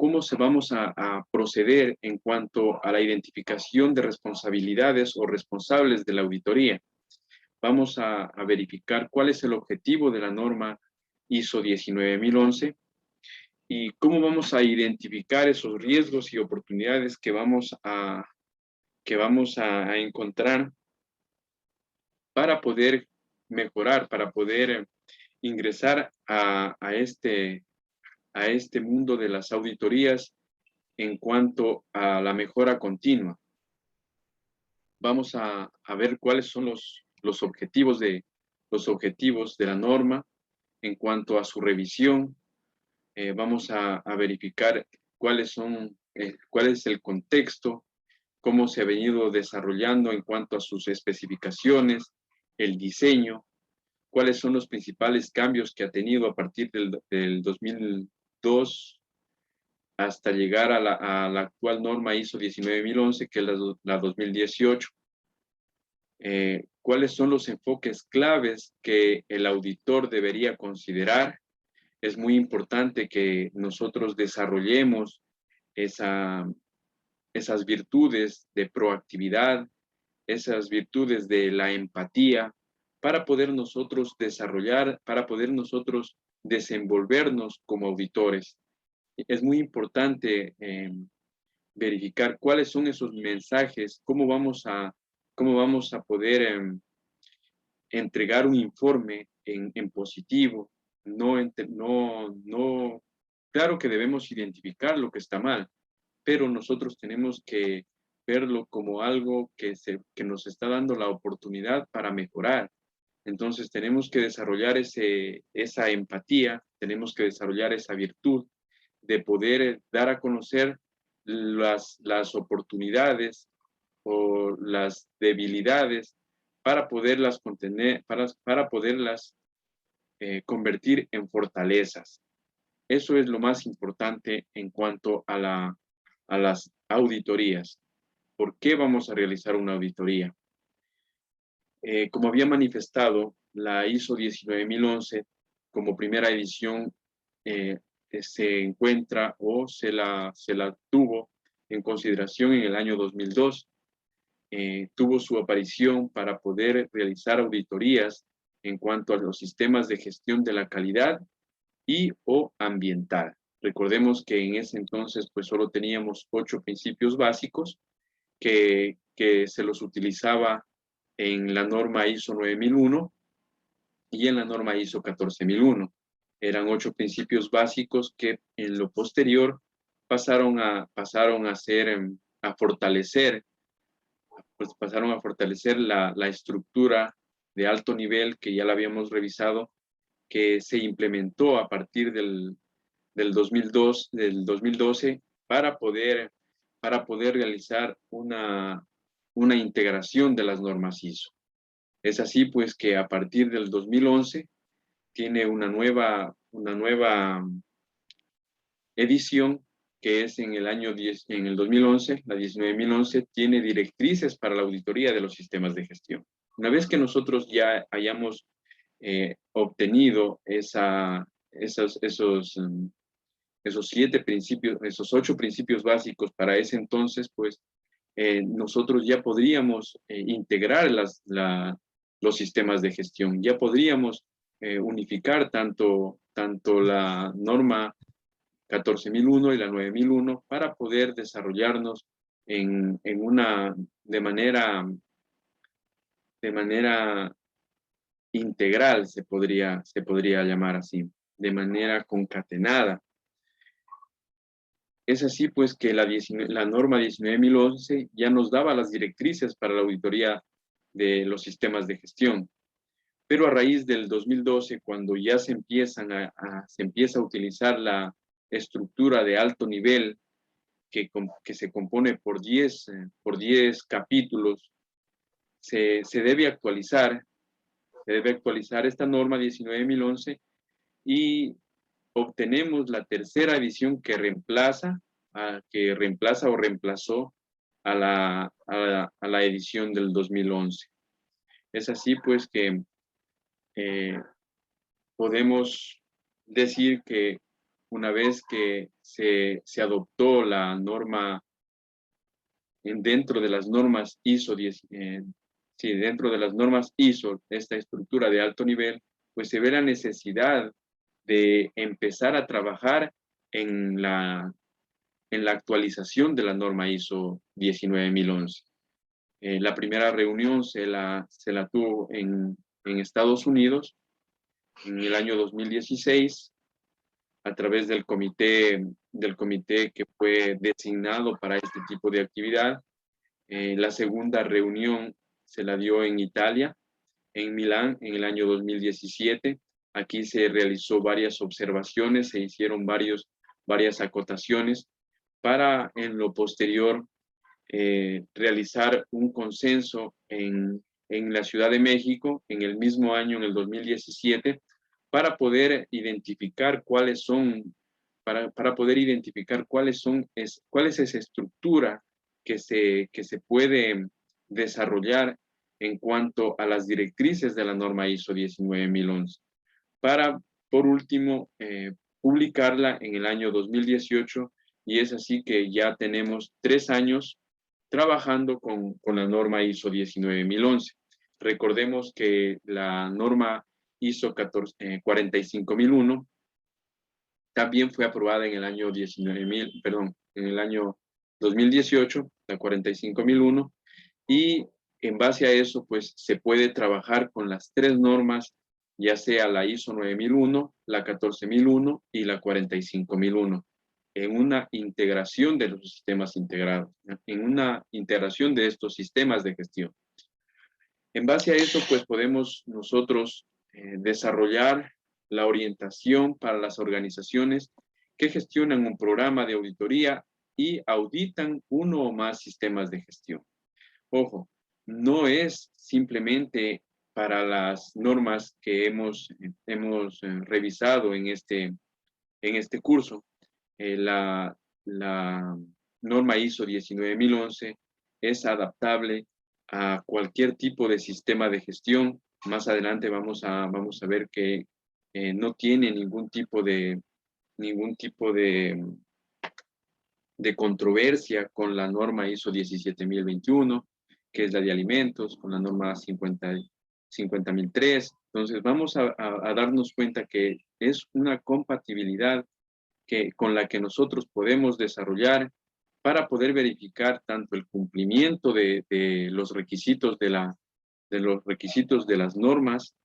cómo se vamos a proceder en cuanto a la identificación de responsabilidades o responsables de la auditoría. Vamos a verificar cuál es el objetivo de la norma ISO 19011 y cómo vamos a identificar esos riesgos y oportunidades que vamos a encontrar para poder mejorar, para poder ingresar a este mundo de las auditorías en cuanto a la mejora continua. Vamos a ver cuáles son los objetivos de la norma en cuanto a su revisión. Vamos a verificar cuál es el contexto, cómo se ha venido desarrollando en cuanto a sus especificaciones, el diseño, cuáles son los principales cambios que ha tenido a partir del 2002 hasta llegar a la actual norma ISO 19011, que es la 2018. ¿Cuáles son los enfoques claves que el auditor debería considerar? Es muy importante que nosotros desarrollemos esas virtudes de proactividad, esas virtudes de la empatía, para poder nosotros desarrollar, para poder nosotros desenvolvernos como auditores. Es muy importante verificar cuáles son esos mensajes, cómo vamos a poder entregar un informe en positivo. Claro que debemos identificar lo que está mal, pero nosotros tenemos que verlo como algo que nos está dando la oportunidad para mejorar. Entonces tenemos que desarrollar esa empatía, tenemos que desarrollar esa virtud de poder dar a conocer las oportunidades o las debilidades para poderlas contener, para poderlas convertir en fortalezas. Eso es lo más importante en cuanto a las auditorías. ¿Por qué vamos a realizar una auditoría? Como había manifestado, la ISO 19011 como primera edición se encuentra o se la tuvo en consideración en el año 2002. Tuvo su aparición para poder realizar auditorías en cuanto a los sistemas de gestión de la calidad y o ambiental. Recordemos que en ese entonces pues solo teníamos 8 principios básicos que se los utilizaba en la norma ISO 9001 y en la norma ISO 14001. Eran 8 principios básicos que en lo posterior pasaron a fortalecer la estructura de alto nivel que ya la habíamos revisado, que se implementó a partir del 2012 para poder realizar una integración de las normas ISO. Es así pues que a partir del 2011 tiene una nueva edición, que es en el 2011, la 19011, tiene directrices para la auditoría de los sistemas de gestión. Una vez que nosotros ya hayamos obtenido esos 7 principios, esos 8 principios básicos para ese entonces, pues nosotros ya podríamos integrar los sistemas de gestión, ya podríamos unificar tanto la norma 14001 y la 9001 para poder desarrollarnos de manera integral, se podría llamar así, de manera concatenada. Es así pues que la norma 19011 ya nos daba las directrices para la auditoría de los sistemas de gestión. Pero a raíz del 2012, cuando ya se empieza a utilizar la estructura de alto nivel que se compone por 10 capítulos, se debe actualizar esta norma 19011 y obtenemos la tercera edición que reemplazó a la edición del 2011. Es así pues que podemos decir que una vez que se adoptó la norma dentro de las normas ISO 10, sí, dentro de las normas ISO, esta estructura de alto nivel, pues se ve la necesidad de empezar a trabajar en la actualización de la norma ISO 19011. La primera reunión se la tuvo en Estados Unidos en el año 2016 a través del comité que fue designado para este tipo de actividad. La segunda reunión se la dio en Italia, en Milán, en el año 2017. Aquí se realizó varias observaciones, se hicieron varias acotaciones para en lo posterior realizar un consenso en la Ciudad de México en el mismo año, en el 2017, para poder identificar cuáles son, para poder identificar cuál es esa estructura que se puede desarrollar en cuanto a las directrices de la norma ISO 19011, para, por último, publicarla en el año 2018, y es así que ya tenemos 3 años trabajando con la norma ISO 19011. Recordemos que la norma ISO 45001 también fue aprobada en el año 2018, la 45001, y en base a eso, pues se puede trabajar con las 3 normas, ya sea la ISO 9001, la 14001 y la 45001, en una integración de los sistemas integrados, en una integración de estos sistemas de gestión. En base a eso, pues podemos nosotros desarrollar la orientación para las organizaciones que gestionan un programa de auditoría y auditan uno o más sistemas de gestión. Ojo, no es simplemente para las normas que hemos revisado en este curso. La norma ISO 19011 es adaptable a cualquier tipo de sistema de gestión. Más adelante vamos a ver que no tiene ningún tipo de controversia con la norma ISO 17021, que es la de alimentos, con la norma 50003. Entonces vamos a darnos cuenta que es una compatibilidad con la que nosotros podemos desarrollar para poder verificar tanto el cumplimiento de los requisitos de las normas.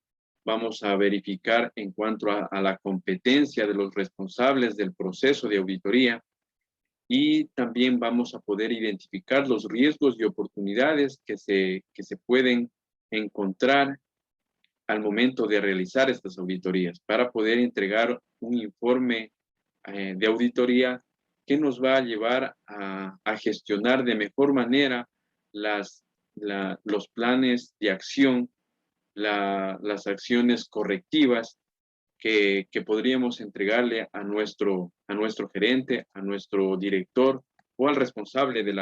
Vamos a verificar en cuanto a la competencia de los responsables del proceso de auditoría, y también vamos a poder identificar los riesgos y oportunidades que se pueden encontrar al momento de realizar estas auditorías, para poder entregar un informe de auditoría que nos va a llevar a gestionar de mejor manera los planes de acción, las acciones correctivas que podríamos entregarle a nuestro gerente, a nuestro director o al responsable de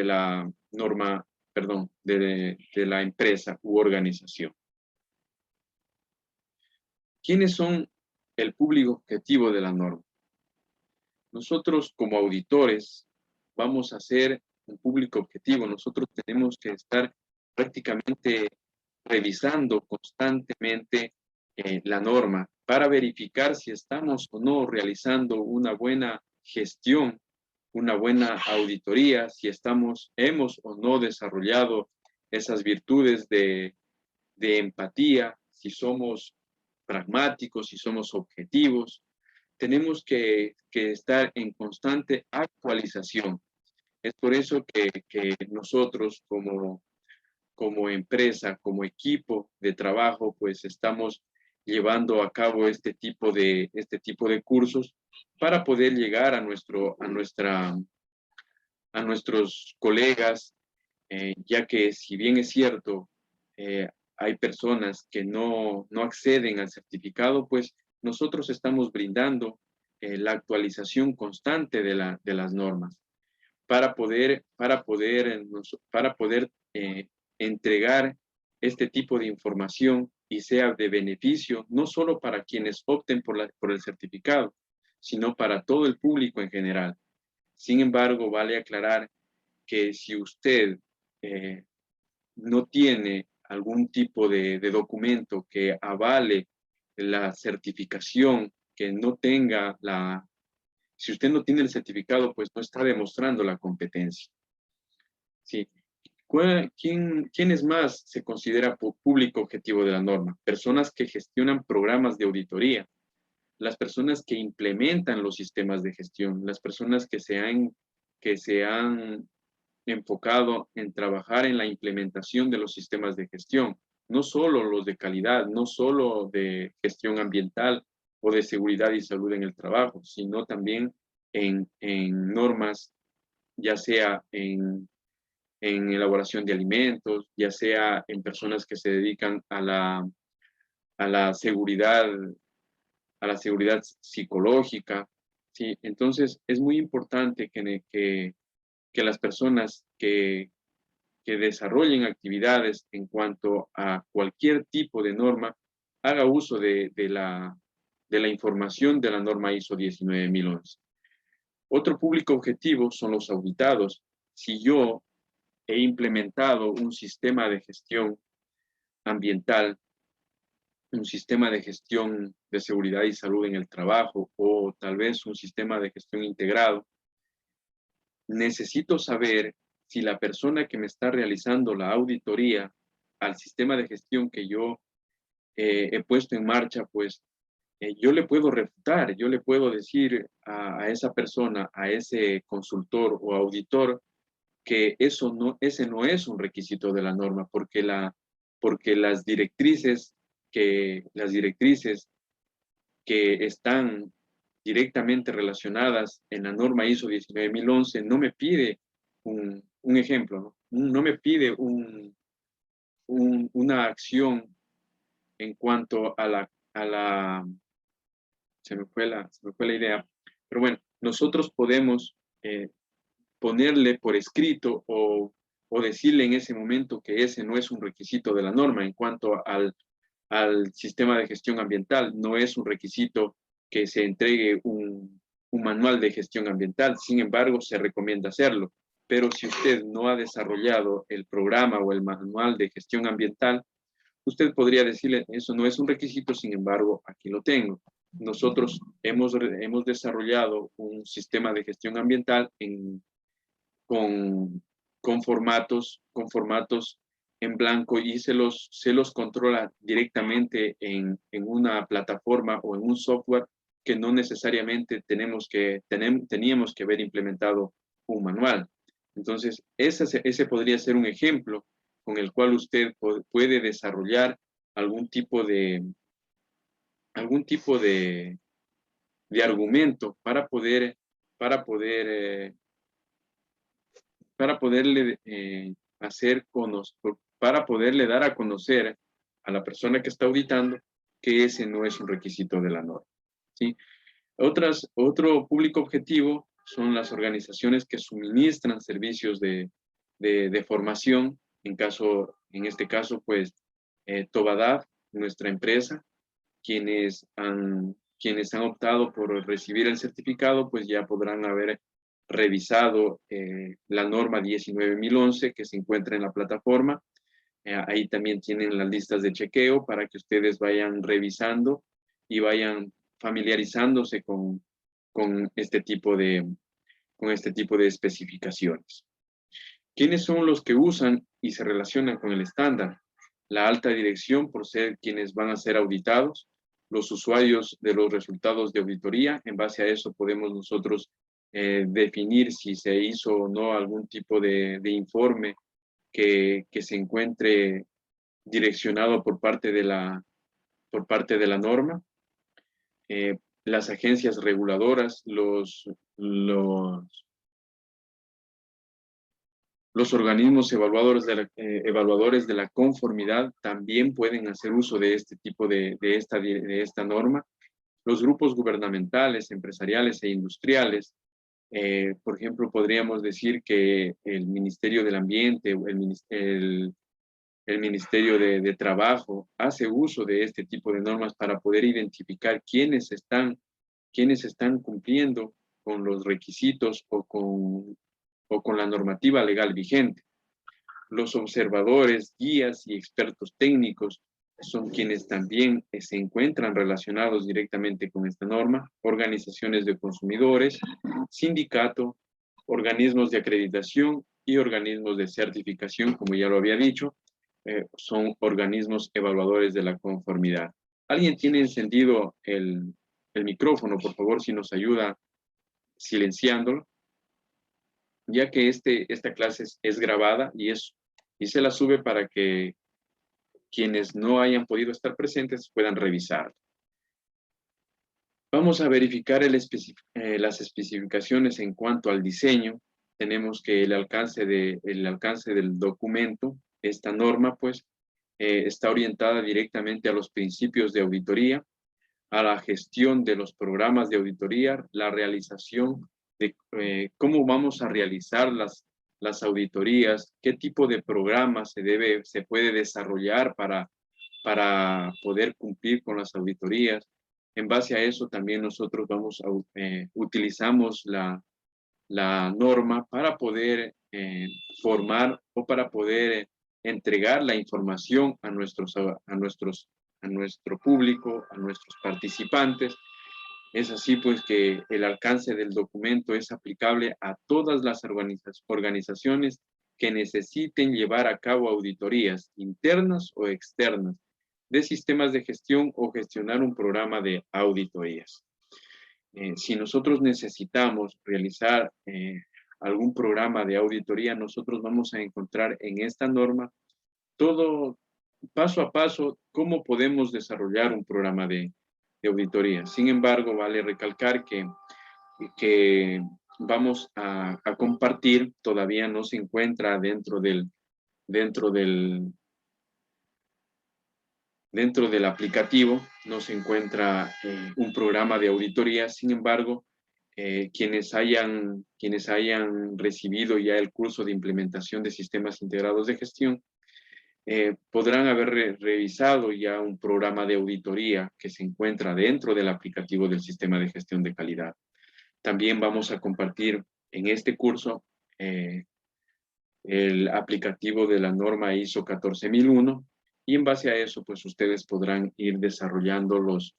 la norma, perdón, de la empresa u organización. ¿Quiénes son el público objetivo de la norma? Nosotros como auditores vamos a ser un público objetivo. Nosotros tenemos que estar prácticamente revisando constantemente la norma para verificar si estamos o no realizando una buena gestión, una buena auditoría, si hemos o no desarrollado esas virtudes de empatía, si somos pragmáticos, si somos objetivos. Tenemos que estar en constante actualización. Es por eso que nosotros como empresa, como equipo de trabajo, pues estamos llevando a cabo este tipo de cursos para poder llegar a nuestros colegas, ya que si bien es cierto, hay personas que no acceden al certificado, pues nosotros estamos brindando la actualización constante de las normas para poder entregar este tipo de información y sea de beneficio no solo para quienes opten por el certificado, sino para todo el público en general. Sin embargo, vale aclarar que si usted no tiene algún tipo de documento que avale la certificación, que no tenga si usted no tiene el certificado, pues no está demostrando la competencia. Sí. ¿Quiénes más se considera público objetivo de la norma? Personas que gestionan programas de auditoría, las personas que implementan los sistemas de gestión, las personas que se han enfocado en trabajar en la implementación de los sistemas de gestión, no solo los de calidad, no solo de gestión ambiental o de seguridad y salud en el trabajo, sino también en normas, ya sea en elaboración de alimentos, ya sea en personas que se dedican a la seguridad, a la seguridad psicológica, ¿sí? Entonces, es muy importante que las personas que desarrollen actividades en cuanto a cualquier tipo de norma haga uso de la información de la norma ISO 19011. Otro público objetivo son los auditados. Si yo he implementado un sistema de gestión ambiental, un sistema de gestión de seguridad y salud en el trabajo, o tal vez un sistema de gestión integrado, necesito saber si la persona que me está realizando la auditoría al sistema de gestión que yo he puesto en marcha, pues yo le puedo refutar, yo le puedo decir a esa persona, a ese consultor o auditor, que ese no es un requisito de la norma, porque las directrices que están directamente relacionadas en la norma ISO 19011 no me pide un ejemplo, ¿no? No me pide una acción en cuanto a la se me fue la idea, pero bueno, nosotros podemos ponerle por escrito o decirle en ese momento que ese no es un requisito de la norma en cuanto al sistema de gestión ambiental. No es un requisito que se entregue un manual de gestión ambiental, sin embargo, se recomienda hacerlo. Pero si usted no ha desarrollado el programa o el manual de gestión ambiental, usted podría decirle, eso no es un requisito, sin embargo, aquí lo tengo. Nosotros hemos desarrollado un sistema de gestión ambiental con, con formatos en blanco y se los controla directamente en una plataforma o en un software que no necesariamente teníamos que haber implementado un manual. Entonces, ese podría ser un ejemplo con el cual usted puede desarrollar algún tipo algún tipo de argumento para poder para poderle para poderle dar a conocer a la persona que está auditando que ese no es un requisito de la norma, ¿sí? Otro público objetivo son las organizaciones que suministran servicios de formación, en este caso, pues, Tobadaf, nuestra empresa, quienes han optado por recibir el certificado, pues ya podrán haber revisado la norma 19011 que se encuentra en la plataforma. Ahí también tienen las listas de chequeo para que ustedes vayan revisando y vayan familiarizándose con con este tipo de especificaciones. ¿Quiénes son los que usan y se relacionan con el estándar? La alta dirección, por ser quienes van a ser auditados, los usuarios de los resultados de auditoría. En base a eso podemos nosotros definir si se hizo o no algún tipo de informe que se encuentre direccionado por parte de la norma. Las agencias reguladoras, los organismos evaluadores de la conformidad también pueden hacer uso de este tipo de esta norma. Los grupos gubernamentales, empresariales e industriales, por ejemplo, podríamos decir que el Ministerio del Ambiente, el Ministerio de Trabajo hace uso de este tipo de normas para poder identificar quiénes están quienes están cumpliendo con los requisitos o con la normativa legal vigente. Los observadores, guías y expertos técnicos son quienes también se encuentran relacionados directamente con esta norma, organizaciones de consumidores, sindicato, organismos de acreditación y organismos de certificación, como ya lo había dicho, son organismos evaluadores de la conformidad. ¿Alguien tiene encendido el micrófono? Por favor, si nos ayuda silenciándolo, ya que esta clase es grabada y se la sube para que quienes no hayan podido estar presentes puedan revisar. Vamos a verificar las especificaciones en cuanto al diseño. Tenemos que el alcance del documento, esta norma, pues, está orientada directamente a los principios de auditoría, a la gestión de los programas de auditoría, la realización de cómo vamos a realizar las auditorías, qué tipo de programas se puede desarrollar para poder cumplir con las auditorías. En base a eso también nosotros utilizamos la norma para poder formar o para poder entregar la información a nuestro público, a nuestros participantes. Es así pues que el alcance del documento es aplicable a todas las organizaciones que necesiten llevar a cabo auditorías internas o externas de sistemas de gestión o gestionar un programa de auditorías. Si nosotros necesitamos realizar algún programa de auditoría, nosotros vamos a encontrar en esta norma todo paso a paso cómo podemos desarrollar un programa de auditoría. Sin embargo, vale recalcar que vamos a compartir, todavía no se encuentra dentro del aplicativo, no se encuentra un programa de auditoría. Sin embargo, quienes hayan recibido ya el curso de implementación de sistemas integrados de gestión, podrán haber revisado ya un programa de auditoría que se encuentra dentro del aplicativo del sistema de gestión de calidad. También vamos a compartir en este curso el aplicativo de la norma ISO 14001 y en base a eso pues ustedes podrán ir desarrollando los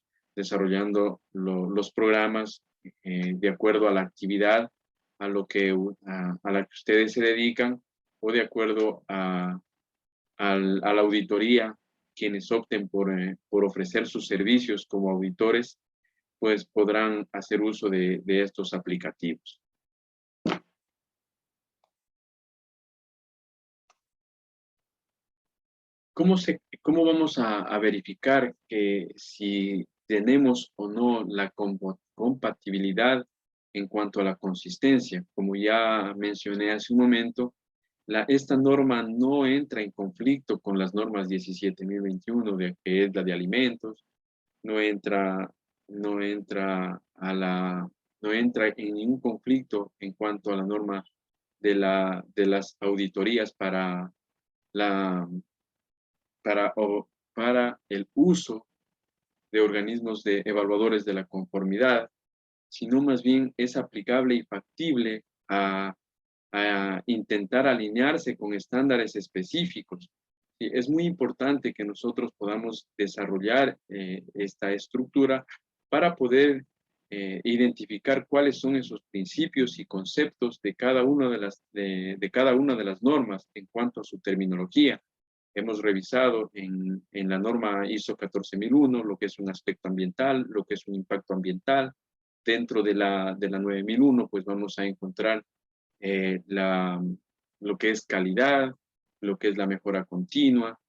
programas de acuerdo a la actividad a la que ustedes se dedican o de acuerdo a la auditoría. Quienes opten por ofrecer sus servicios como auditores pues podrán hacer uso de estos aplicativos. ¿Cómo vamos a verificar que si tenemos o no la compatibilidad en cuanto a la consistencia? Como ya mencioné hace un momento, esta norma no entra en conflicto con las normas 17.021, que es la de alimentos, no entra en ningún conflicto en cuanto a la norma de las auditorías para el uso de organismos de evaluadores de la conformidad, sino más bien es aplicable y factible a intentar alinearse con estándares específicos. Y es muy importante que nosotros podamos desarrollar esta estructura para poder identificar cuáles son esos principios y conceptos de cada una de las normas en cuanto a su terminología. Hemos revisado en la norma ISO 14001 lo que es un aspecto ambiental, lo que es un impacto ambiental. Dentro de la 9001 pues vamos a encontrar lo que es calidad, lo que es la mejora continua.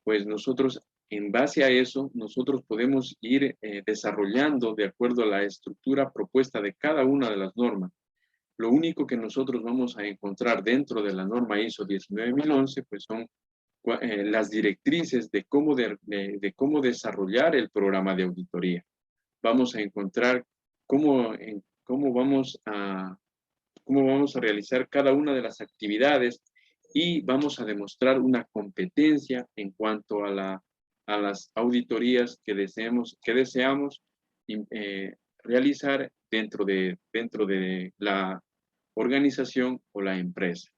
Pues nosotros, en base a eso, nosotros podemos ir desarrollando de acuerdo a la estructura propuesta de cada una de las normas. Lo único que nosotros vamos a encontrar dentro de la norma ISO 19011, pues son las directrices de cómo desarrollar el programa de auditoría. Vamos a encontrar cómo vamos a realizar cada una de las actividades y vamos a demostrar una competencia en cuanto a las auditorías que deseamos realizar dentro de la organización o la empresa.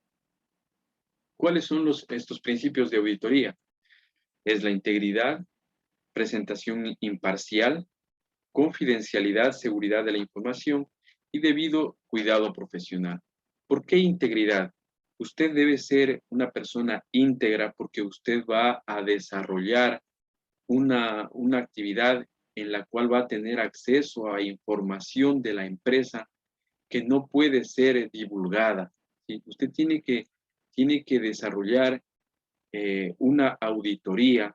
¿Cuáles son estos principios de auditoría? Es la integridad, presentación imparcial, confidencialidad, seguridad de la información y debido cuidado profesional. ¿Por qué integridad? Usted debe ser una persona íntegra porque usted va a desarrollar una actividad en la cual va a tener acceso a información de la empresa que no puede ser divulgada, ¿sí? Usted tiene que desarrollar una auditoría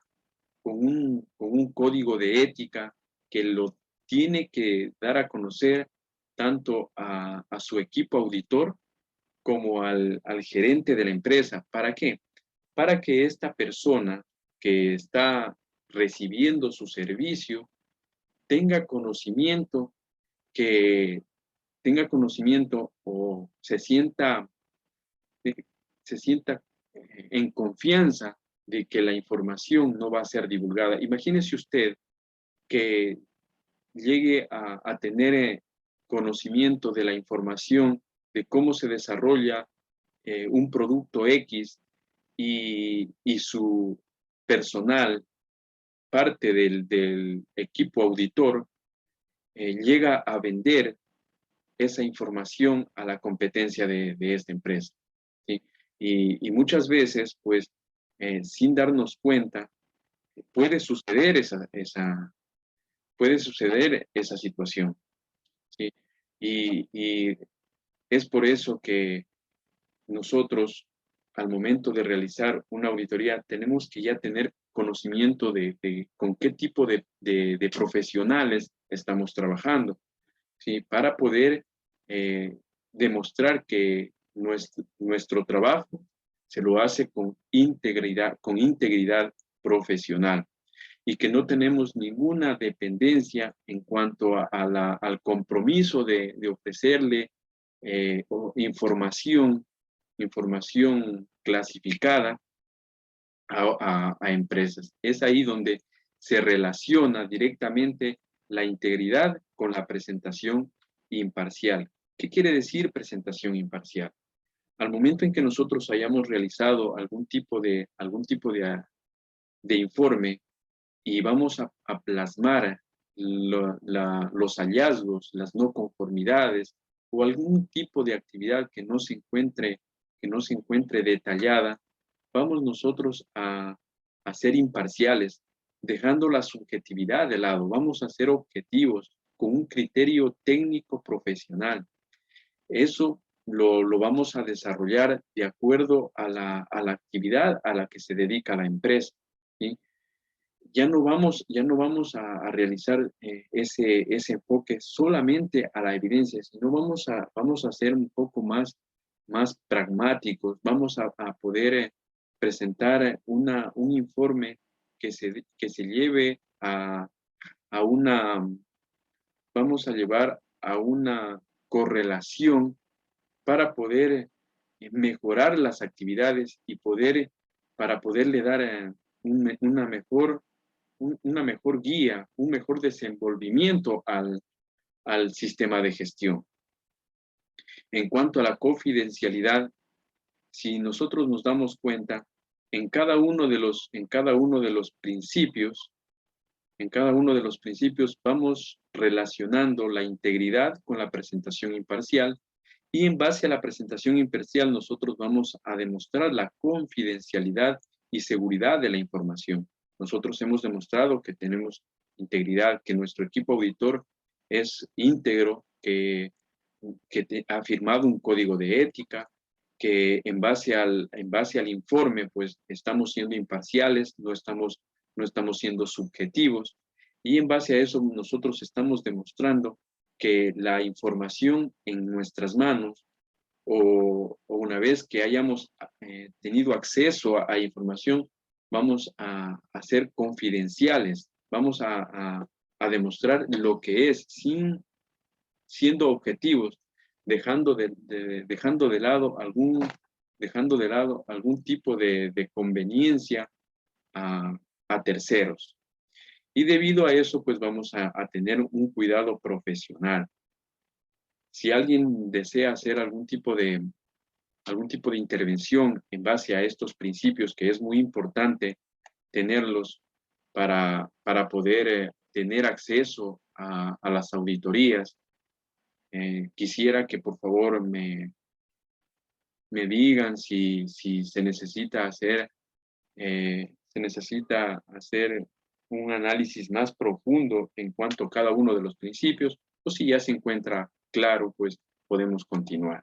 con un código de ética que lo tiene que dar a conocer tanto a su equipo auditor como al gerente de la empresa. ¿Para qué? Para que esta persona que está recibiendo su servicio tenga conocimiento, que tenga conocimiento o se sienta en confianza de que la información no va a ser divulgada. Imagínese usted que llegue a tener conocimiento de la información de cómo se desarrolla un producto X y su personal, parte del equipo auditor, llega a vender esa información a la competencia de esta empresa, ¿sí? Y muchas veces, pues, sin darnos cuenta, puede suceder puede suceder esa situación, ¿sí? Y es por eso que nosotros, al momento de realizar una auditoría, tenemos que ya tener conocimiento de con qué tipo de profesionales estamos trabajando, ¿sí? Para poder demostrar que nuestro trabajo se lo hace con integridad profesional y que no tenemos ninguna dependencia en cuanto al compromiso de ofrecerle información clasificada a empresas. Es ahí donde se relaciona directamente la integridad con la presentación imparcial. ¿Qué quiere decir presentación imparcial? Al momento en que nosotros hayamos realizado de informe y vamos a plasmar los hallazgos, las no conformidades o algún tipo de actividad que no se encuentre detallada, vamos nosotros a ser imparciales, dejando la subjetividad de lado. Vamos a ser objetivos con un criterio técnico profesional. Eso lo vamos a desarrollar de acuerdo a la actividad a la que se dedica la empresa, ¿sí? Ya no vamos a realizar ese enfoque solamente a la evidencia, sino vamos a ser un poco más pragmáticos, vamos a poder presentar un informe que se lleve a vamos a llevar a una correlación para poder mejorar las actividades y para poderle dar una mejor guía, un mejor desenvolvimiento al sistema de gestión. En cuanto a la confidencialidad, si nosotros nos damos cuenta, en cada uno de los principios, vamos relacionando la integridad con la presentación imparcial y en base a la presentación imparcial nosotros vamos a demostrar la confidencialidad y seguridad de la información. Nosotros hemos demostrado que tenemos integridad, que nuestro equipo auditor es íntegro, que ha firmado un código de ética, que en base al informe, pues estamos siendo imparciales, no estamos siendo subjetivos, y en base a eso nosotros estamos demostrando que la información en nuestras manos o una vez que hayamos tenido acceso a información, vamos a ser confidenciales, vamos a demostrar lo que es siendo objetivos, dejando de lado algún tipo de conveniencia a terceros. Y debido a eso, pues vamos a tener un cuidado profesional. Si alguien desea hacer algún tipo de intervención en base a estos principios, que es muy importante tenerlos para poder tener acceso a las auditorías, quisiera que por favor me digan si se necesita hacer un análisis más profundo en cuanto a cada uno de los principios, o si ya se encuentra claro, pues podemos continuar.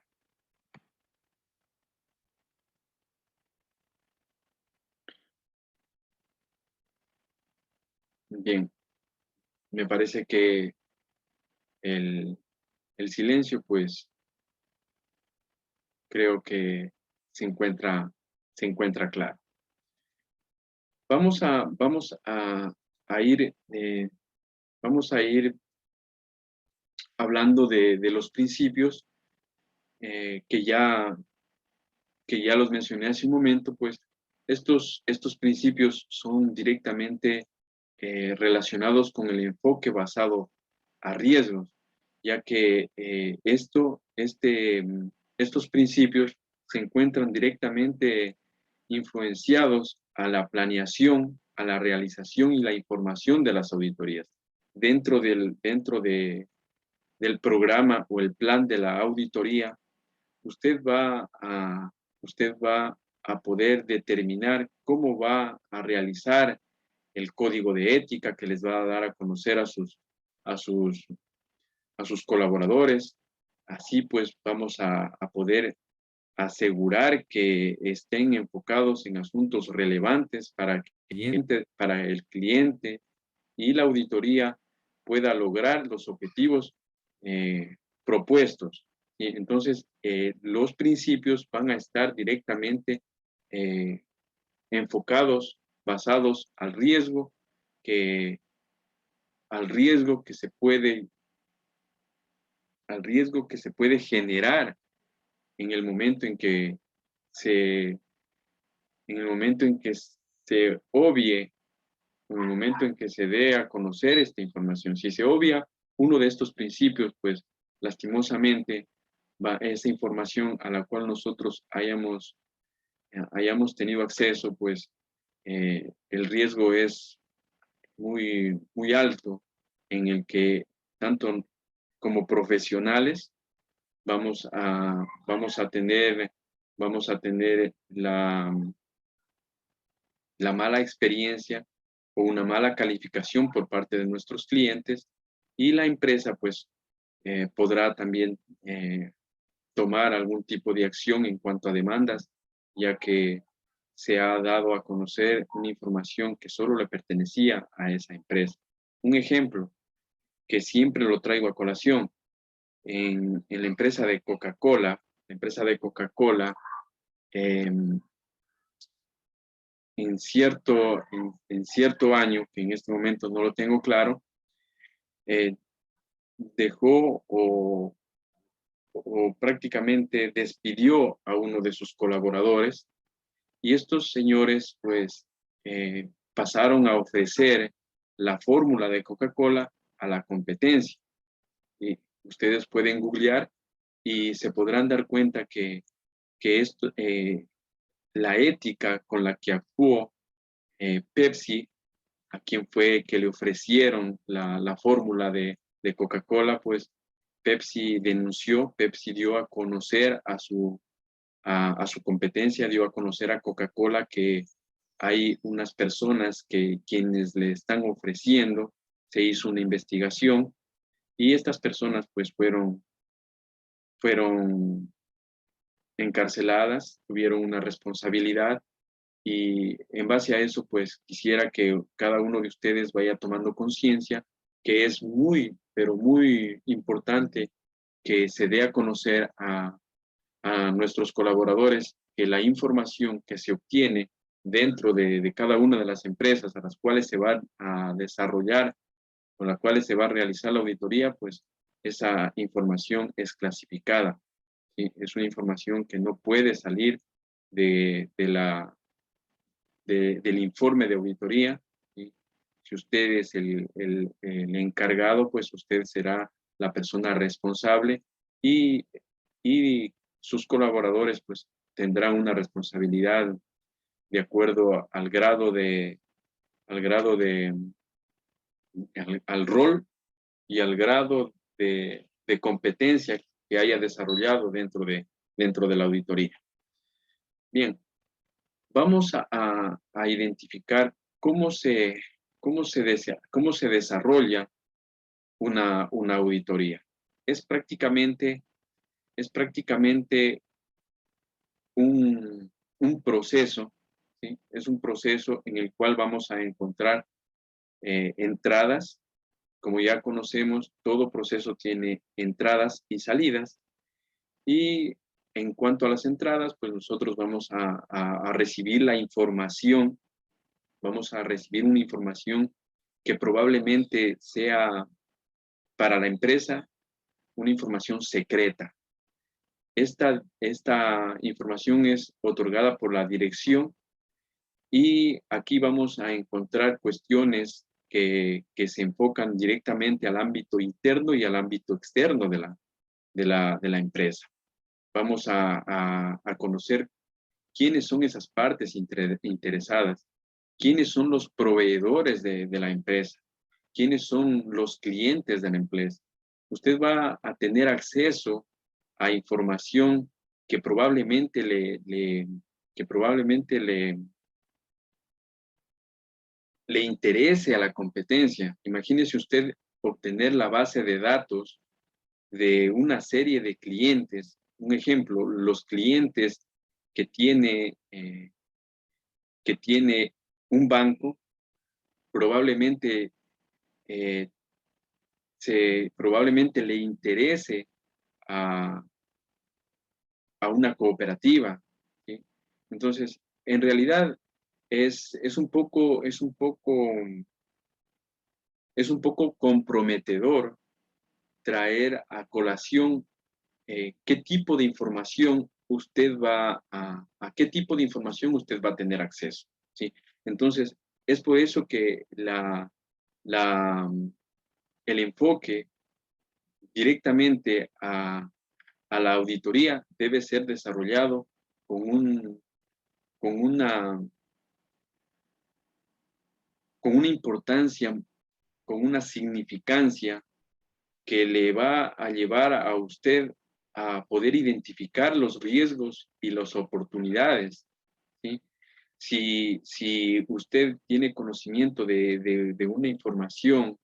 Bien, me parece que el, el silencio, pues creo que se encuentra claro. Vamos a ir, vamos a ir hablando de los principios que ya los mencioné hace un momento. Pues estos principios son directamente relacionados con el enfoque basado a riesgos, ya que estos principios se encuentran directamente influenciados a la planeación, a la realización y la información de las auditorías. Dentro del programa o el plan de la auditoría, usted va a, usted va a poder determinar cómo va a realizar el código de ética que les va a dar a conocer a sus, a sus colaboradores. Así pues vamos a poder asegurar que estén enfocados en asuntos relevantes para el cliente y la auditoría pueda lograr los objetivos propuestos. Y entonces, los principios van a estar directamente enfocados, basados que, al riesgo que se puede, al riesgo que se puede generar en el momento en que se, en el momento en que se obvie, en el momento en que se dé a conocer esta información. Si se obvia uno de estos principios, pues lastimosamente esa información a la cual nosotros hayamos tenido acceso, pues el riesgo es muy alto, en el que tanto como profesionales vamos a tener, la mala experiencia o una mala calificación por parte de nuestros clientes, y la empresa pues podrá también tomar algún tipo de acción en cuanto a demandas, ya que se ha dado a conocer una información que solo le pertenecía a esa empresa. Un ejemplo que siempre lo traigo a colación: en la empresa de Coca-Cola, eh, en cierto año, que en este momento no lo tengo claro, eh, dejó o prácticamente despidió a uno de sus colaboradores, y estos señores pues pasaron a ofrecer la fórmula de Coca-Cola a la competencia. Y ustedes pueden googlear y se podrán dar cuenta que esto, la ética con la que actuó Pepsi, a quien fue que le ofrecieron la fórmula de Coca-Cola, pues Pepsi denunció, Pepsi dio a conocer a su competencia, dio a conocer a Coca-Cola que hay unas personas quienes le están ofreciendo. Se hizo una investigación y estas personas pues fueron encarceladas, tuvieron una responsabilidad. Y en base a eso, pues quisiera que cada uno de ustedes vaya tomando conciencia que es muy, pero muy importante que se dé a conocer a nuestros colaboradores que la información que se obtiene dentro de cada una de las empresas a las cuales se va a desarrollar, con las cuales se va a realizar la auditoría, pues esa información es clasificada. ¿Sí? Es una información que no puede salir del informe de auditoría, ¿sí? Si usted es el encargado, pues usted será la persona responsable y, y sus colaboradores pues tendrán una responsabilidad de acuerdo al grado de, al rol y al grado de competencia que haya desarrollado dentro de la auditoría. Bien, vamos a identificar cómo se desarrolla una auditoría. Es prácticamente un proceso, ¿sí? Es un proceso en el cual vamos a encontrar entradas. Como ya conocemos, todo proceso tiene entradas y salidas. Y en cuanto a las entradas, pues nosotros vamos a recibir la información, vamos a recibir una información que probablemente sea para la empresa una información secreta. Esta información es otorgada por la dirección y aquí vamos a encontrar cuestiones que se enfocan directamente al ámbito interno y al ámbito externo de la empresa. Vamos a conocer quiénes son esas partes interesadas, quiénes son los proveedores de la empresa, quiénes son los clientes de la empresa. Usted va a tener acceso a información que probablemente le interese a la competencia. Imagínese usted obtener la base de datos de una serie de clientes. Un ejemplo, los clientes que tiene un banco, probablemente, probablemente le interese a una cooperativa, ¿sí? Entonces, en realidad es un poco comprometedor traer a colación qué tipo de información a qué tipo de información usted va a tener acceso, ¿sí? Entonces, es por eso que el enfoque directamente a la auditoría debe ser desarrollado con una, con una importancia, con una significancia que le va a llevar a usted a poder identificar los riesgos y las oportunidades, ¿sí? Si usted tiene conocimiento de una información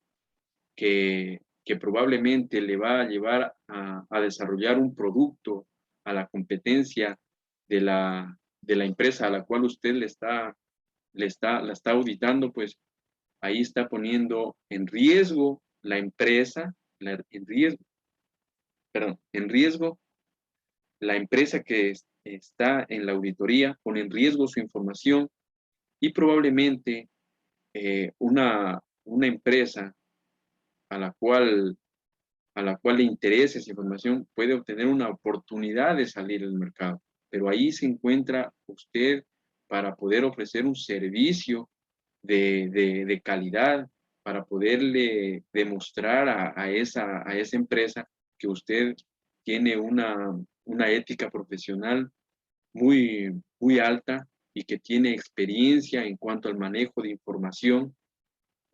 que probablemente le va a llevar a desarrollar un producto a la competencia de la empresa a la cual usted la está auditando, pues ahí está poniendo en riesgo la empresa, en riesgo la empresa que está en la auditoría, pone en riesgo su información y probablemente una empresa a a la cual le interesa esa información puede obtener una oportunidad de salir al mercado. Pero ahí se encuentra usted para poder ofrecer un servicio de calidad, para poderle demostrar a esa empresa que usted tiene una ética profesional muy alta y que tiene experiencia en cuanto al manejo de información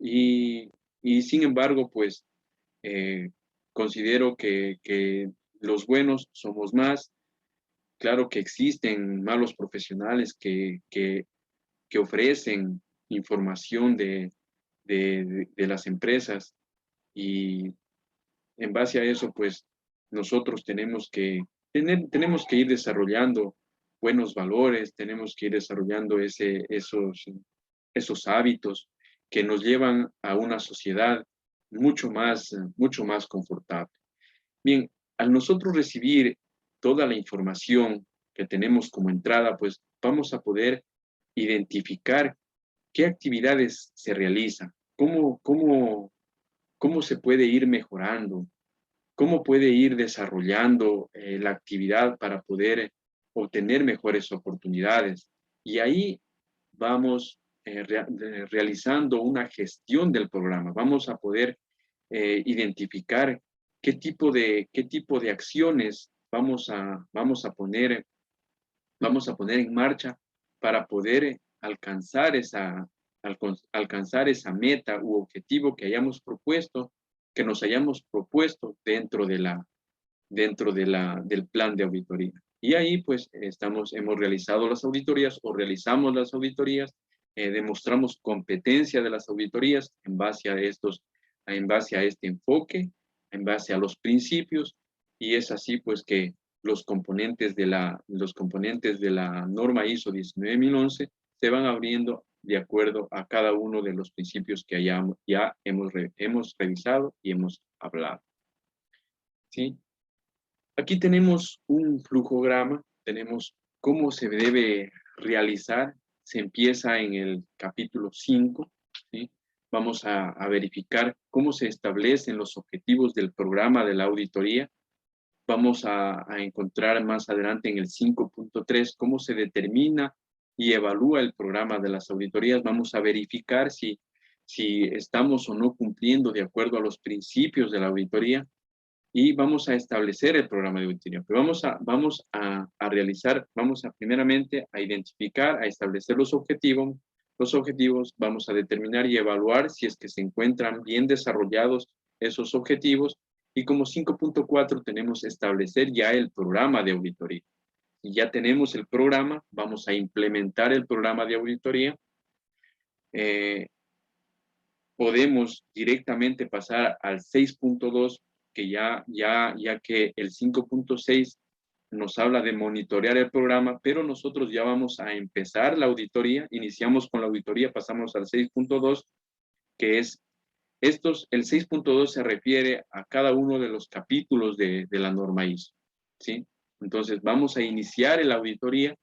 y sin embargo, pues considero que los buenos somos más. Claro que existen malos profesionales que ofrecen información de las empresas y en base a eso, pues nosotros tenemos que ir desarrollando buenos valores, tenemos que ir desarrollando esos hábitos que nos llevan a una sociedad mucho más confortable. Bien, al nosotros recibir toda la información que tenemos como entrada, pues vamos a poder identificar qué actividades se realizan, cómo se puede ir mejorando, cómo puede ir desarrollando la actividad para poder obtener mejores oportunidades. Y ahí vamos realizando una gestión del programa. Vamos a poder identificar qué tipo de acciones vamos a poner en marcha para poder alcanzar esa meta u objetivo que nos hayamos propuesto del plan de auditoría. Y ahí pues hemos realizado las auditorías o realizamos las auditorías, demostramos competencia de las auditorías en base a este enfoque, en base a los principios, y es así pues que los componentes de la norma ISO 19011 se van abriendo de acuerdo a cada uno de los principios que ya hemos revisado y hemos hablado. ¿Sí? Aquí tenemos un flujograma, tenemos cómo se debe realizar. Se empieza en el capítulo 5, ¿sí? Vamos a verificar cómo se establecen los objetivos del programa de la auditoría. Vamos a encontrar más adelante en el 5.3 cómo se determina y evalúa el programa de las auditorías. Vamos a verificar si estamos o no cumpliendo de acuerdo a los principios de la auditoría. Y vamos a establecer el programa de auditoría. Pero vamos a primeramente a identificar, a establecer los objetivos. Los objetivos vamos a determinar y evaluar si es que se encuentran bien desarrollados esos objetivos. Y como 5.4 tenemos establecer ya el programa de auditoría. Si ya tenemos el programa, vamos a implementar el programa de auditoría. Podemos directamente pasar al 6.2, que ya que el 5.6 nos habla de monitorear el programa, pero nosotros ya vamos a empezar la auditoría, iniciamos con la auditoría, pasamos al 6.2, que es el 6.2 se refiere a cada uno de los capítulos de la norma ISO, ¿sí? Entonces vamos a iniciar la auditoría,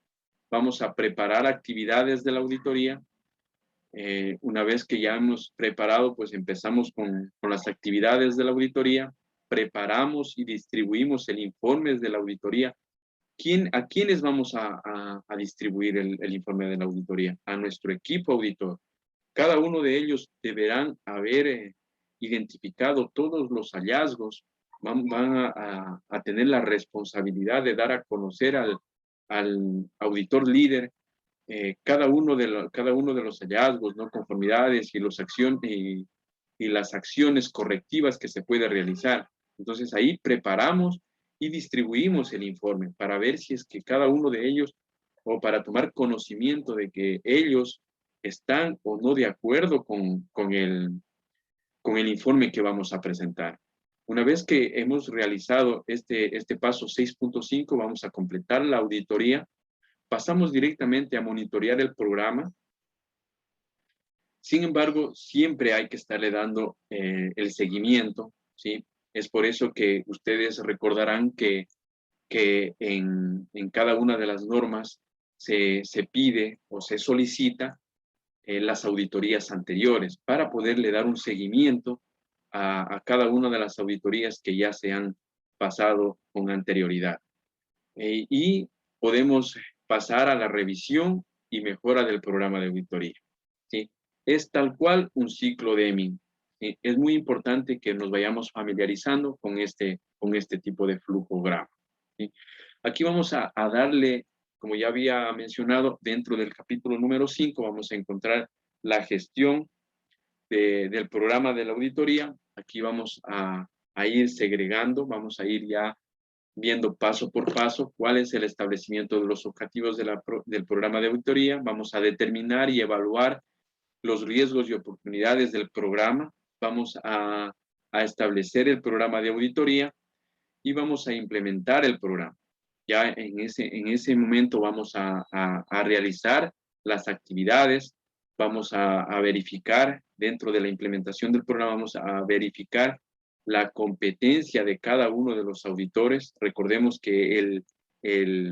vamos a preparar actividades de la auditoría. Una vez que ya hemos preparado, pues empezamos con las actividades de la auditoría, preparamos y distribuimos el informe de la auditoría. ¿A quiénes vamos a distribuir el informe de la auditoría? A nuestro equipo auditor. Cada uno de ellos deberán haber identificado todos los hallazgos, van a tener la responsabilidad de dar a conocer al auditor líder cada uno de los hallazgos, no conformidades y las acciones correctivas que se puede realizar. Entonces ahí preparamos y distribuimos el informe para ver si es que cada uno de ellos, o para tomar conocimiento de que ellos están o no de acuerdo con el informe que vamos a presentar. Una vez que hemos realizado este paso 6.5, vamos a completar la auditoría. Pasamos directamente a monitorear el programa. Sin embargo, siempre hay que estarle dando el seguimiento, ¿sí? Es por eso que ustedes recordarán que en cada una de las normas se pide o se solicita las auditorías anteriores para poderle dar un seguimiento a cada una de las auditorías que ya se han pasado con anterioridad. Y podemos pasar a la revisión y mejora del programa de auditoría, ¿sí? Es tal cual un ciclo de Deming. ¿Sí? Es muy importante que nos vayamos familiarizando con este tipo de flujograma, ¿sí? Aquí vamos a darle, como ya había mencionado, dentro del capítulo número 5, vamos a encontrar la gestión del programa de la auditoría. Aquí vamos a ir segregando, vamos a ir ya viendo paso por paso cuál es el establecimiento de los objetivos del programa de auditoría. Vamos a determinar y evaluar los riesgos y oportunidades del programa. Vamos a establecer el programa de auditoría y vamos a implementar el programa. Ya en ese momento vamos a realizar las actividades, vamos a verificar dentro de la implementación del programa, vamos a verificar la competencia de cada uno de los auditores. Recordemos que el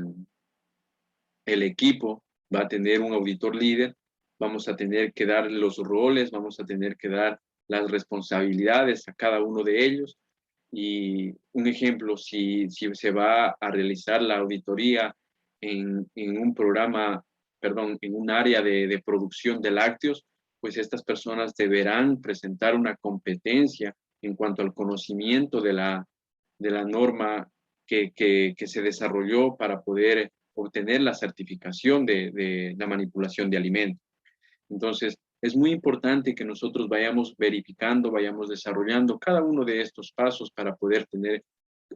equipo va a tener un auditor líder, vamos a tener que dar los roles, vamos a tener que dar las responsabilidades a cada uno de ellos. Y un ejemplo, si se va a realizar la auditoría en un programa perdón, en un área de producción de lácteos, pues estas personas deberán presentar una competencia en cuanto al conocimiento de la norma que se desarrolló para poder obtener la certificación de la manipulación de alimentos. Entonces, es muy importante que nosotros vayamos verificando, vayamos desarrollando cada uno de estos pasos para poder tener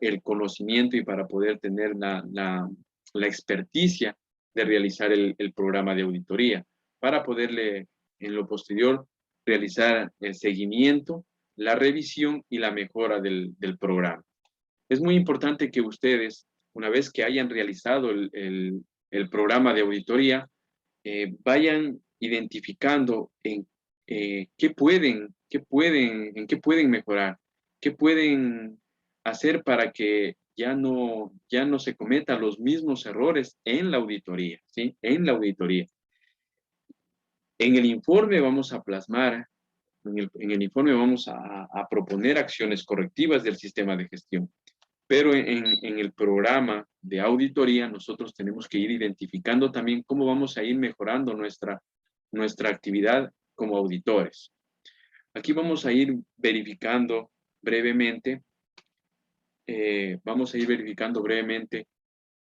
el conocimiento y para poder tener la experticia de realizar el programa de auditoría, para poderle en lo posterior realizar el seguimiento, la revisión y la mejora del programa. Es muy importante que ustedes, una vez que hayan realizado el programa de auditoría, vayan identificando en en qué pueden mejorar, qué pueden hacer para que ya no se cometan los mismos errores en la auditoría, ¿sí? En la auditoría. En el informe vamos a plasmar, en el informe vamos a proponer acciones correctivas del sistema de gestión. Pero en el programa de auditoría nosotros tenemos que ir identificando también cómo vamos a ir mejorando nuestra actividad como auditores. Aquí vamos a ir verificando brevemente,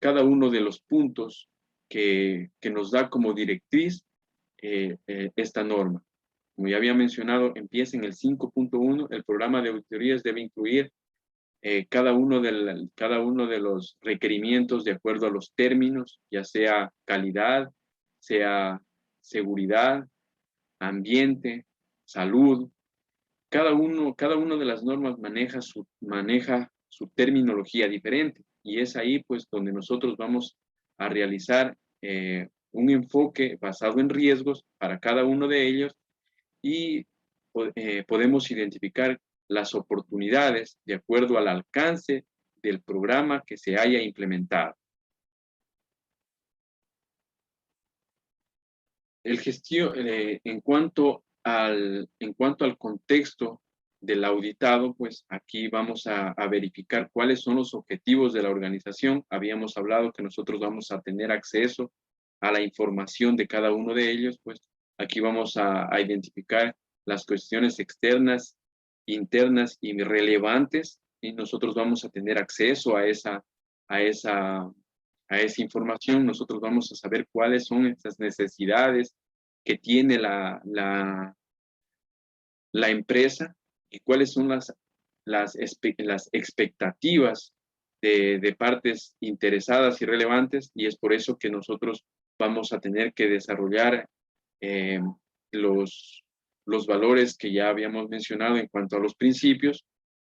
cada uno de los puntos que nos da como directriz esta norma. Como ya había mencionado, empieza en el 5.1, el programa de auditorías debe incluir cada uno de los requerimientos de acuerdo a los términos, ya sea calidad, sea seguridad, ambiente, salud. Cada uno de las normas maneja su terminología diferente y es ahí pues donde nosotros vamos a realizar un enfoque basado en riesgos para cada uno de ellos y podemos identificar las oportunidades de acuerdo al alcance del programa que se haya implementado. En cuanto al contexto del auditado, pues aquí vamos a verificar cuáles son los objetivos de la organización. Habíamos hablado que nosotros vamos a tener acceso a la información de cada uno de ellos, pues aquí vamos a identificar las cuestiones externas, internas y relevantes, y nosotros vamos a tener acceso a esa información. Nosotros vamos a saber cuáles son esas necesidades que tiene la empresa y cuáles son las expectativas de partes interesadas y relevantes, y es por eso que nosotros vamos a tener que desarrollar eh, los valores que ya habíamos mencionado en cuanto a los principios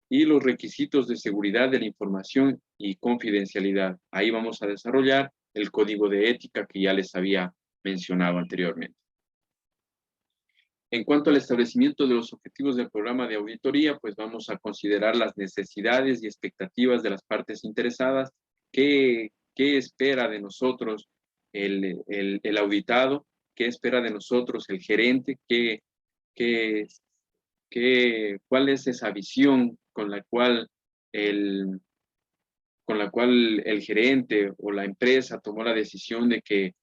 y los requisitos de seguridad de la información y confidencialidad. Ahí vamos a desarrollar el código de ética que ya les había mencionado anteriormente. En cuanto al establecimiento de los objetivos del programa de auditoría, pues vamos a considerar las necesidades y expectativas de las partes interesadas, qué espera de nosotros el auditado, qué espera de nosotros el gerente, cuál es esa visión con la cual el gerente o la empresa tomó la decisión de que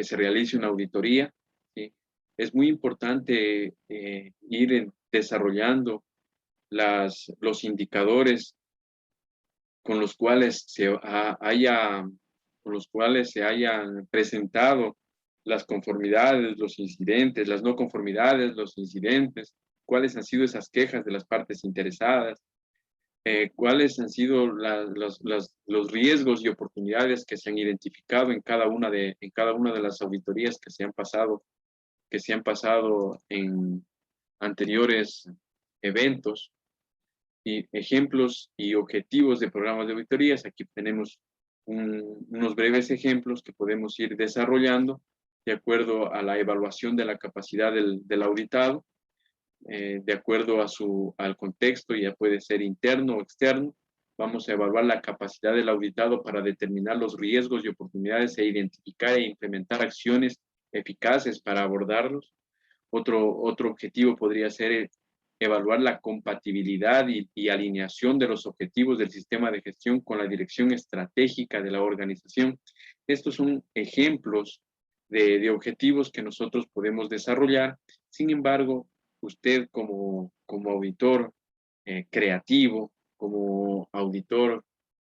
se realice una auditoría, ¿sí? Es muy importante ir desarrollando los indicadores con los cuales se hayan presentado las conformidades, los incidentes, las no conformidades, los incidentes, cuáles han sido esas quejas de las partes interesadas, cuáles han sido los riesgos y oportunidades que se han identificado en cada una de las auditorías que se han pasado en anteriores eventos, y ejemplos y objetivos de programas de auditorías. Aquí tenemos unos breves ejemplos que podemos ir desarrollando de acuerdo a la evaluación de la capacidad del auditado, de acuerdo al contexto, ya puede ser interno o externo. Vamos a evaluar la capacidad del auditado para determinar los riesgos y oportunidades e identificar e implementar acciones eficaces para abordarlos. Otro objetivo podría ser evaluar la compatibilidad y alineación de los objetivos del sistema de gestión con la dirección estratégica de la organización. Estos son ejemplos de objetivos que nosotros podemos desarrollar. Sin embargo, usted como auditor creativo, como auditor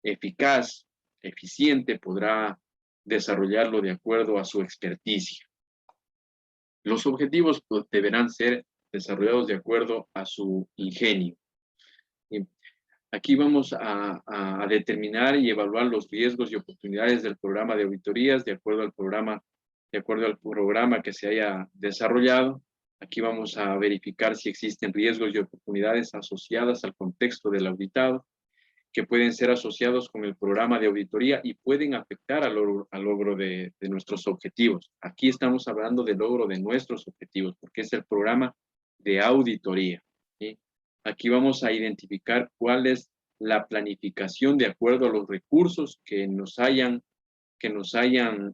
eficaz, eficiente, podrá desarrollarlo de acuerdo a su experticia. Los objetivos pues, deberán ser desarrollados de acuerdo a su ingenio. Bien, aquí vamos a determinar y evaluar los riesgos y oportunidades del programa de auditorías de acuerdo al programa que se haya desarrollado. Aquí vamos a verificar si existen riesgos y oportunidades asociadas al contexto del auditado, que pueden ser asociados con el programa de auditoría y pueden afectar al logro de nuestros objetivos. Aquí estamos hablando del logro de nuestros objetivos, porque es el programa de auditoría, ¿sí? Aquí vamos a identificar cuál es la planificación de acuerdo a los recursos que nos hayan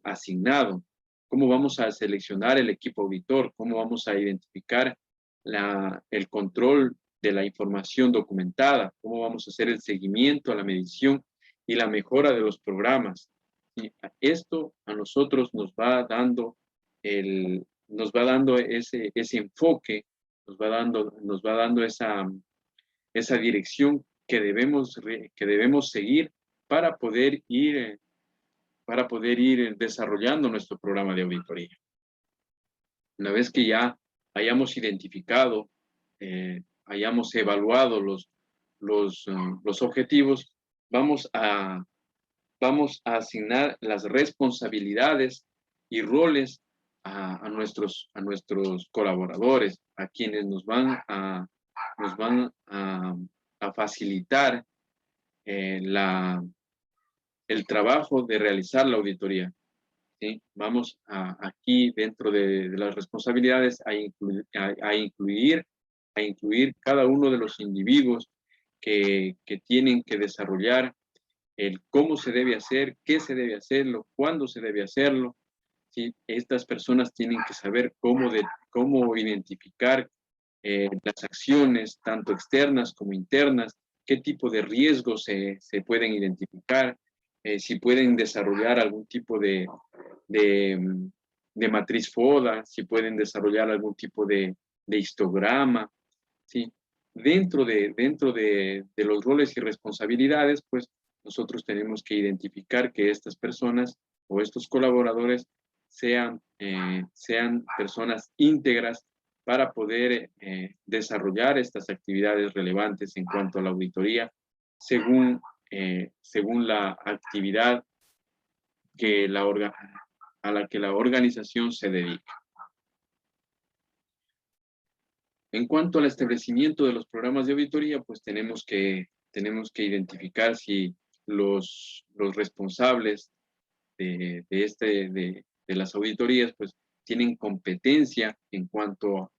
asignado, cómo vamos a seleccionar el equipo auditor, cómo vamos a identificar el control de la información documentada, cómo vamos a hacer el seguimiento a la medición y la mejora de los programas. Y esto a nosotros nos va dando ese enfoque, nos va dando esa dirección que debemos seguir para poder ir desarrollando nuestro programa de auditoría. Una vez que ya hayamos identificado, hayamos evaluado los objetivos, vamos a asignar las responsabilidades y roles a nuestros colaboradores, a quienes nos van a facilitar el trabajo de realizar la auditoría. ¿Sí? Vamos aquí dentro de las responsabilidades a incluir cada uno de los individuos que tienen que desarrollar el cómo se debe hacer, qué se debe hacerlo, cuándo se debe hacerlo. ¿Sí? Estas personas tienen que saber cómo identificar las acciones, tanto externas como internas, qué tipo de riesgos se pueden identificar, si pueden desarrollar algún tipo de matriz FODA, si pueden desarrollar algún tipo de histograma, ¿sí? Dentro de los roles y responsabilidades, pues nosotros tenemos que identificar que estas personas o estos colaboradores sean personas íntegras para poder desarrollar estas actividades relevantes en cuanto a la auditoría según la actividad a la que la organización se dedica. En cuanto al establecimiento de los programas de auditoría, pues tenemos que identificar si los responsables de las auditorías, pues tienen competencia en cuanto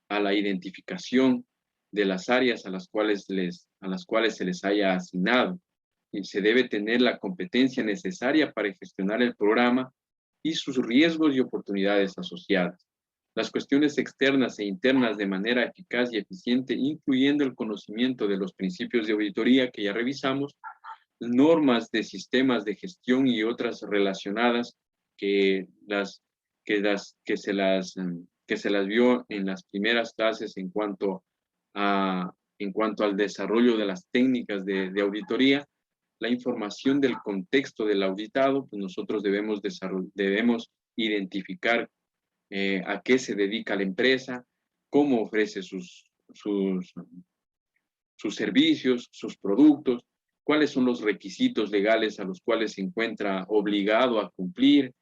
a la identificación de las áreas a las cuales se les haya asignado. Y se debe tener la competencia necesaria para gestionar el programa y sus riesgos y oportunidades asociadas. Las cuestiones externas e internas de manera eficaz y eficiente, incluyendo el conocimiento de los principios de auditoría que ya revisamos, normas de sistemas de gestión y otras relacionadas que se las vio en las primeras clases en cuanto al desarrollo de las técnicas de auditoría, la información del contexto del auditado, pues nosotros debemos identificar a qué se dedica la empresa, cómo ofrece sus servicios, sus productos, cuáles son los requisitos legales a los cuales se encuentra obligado a cumplir.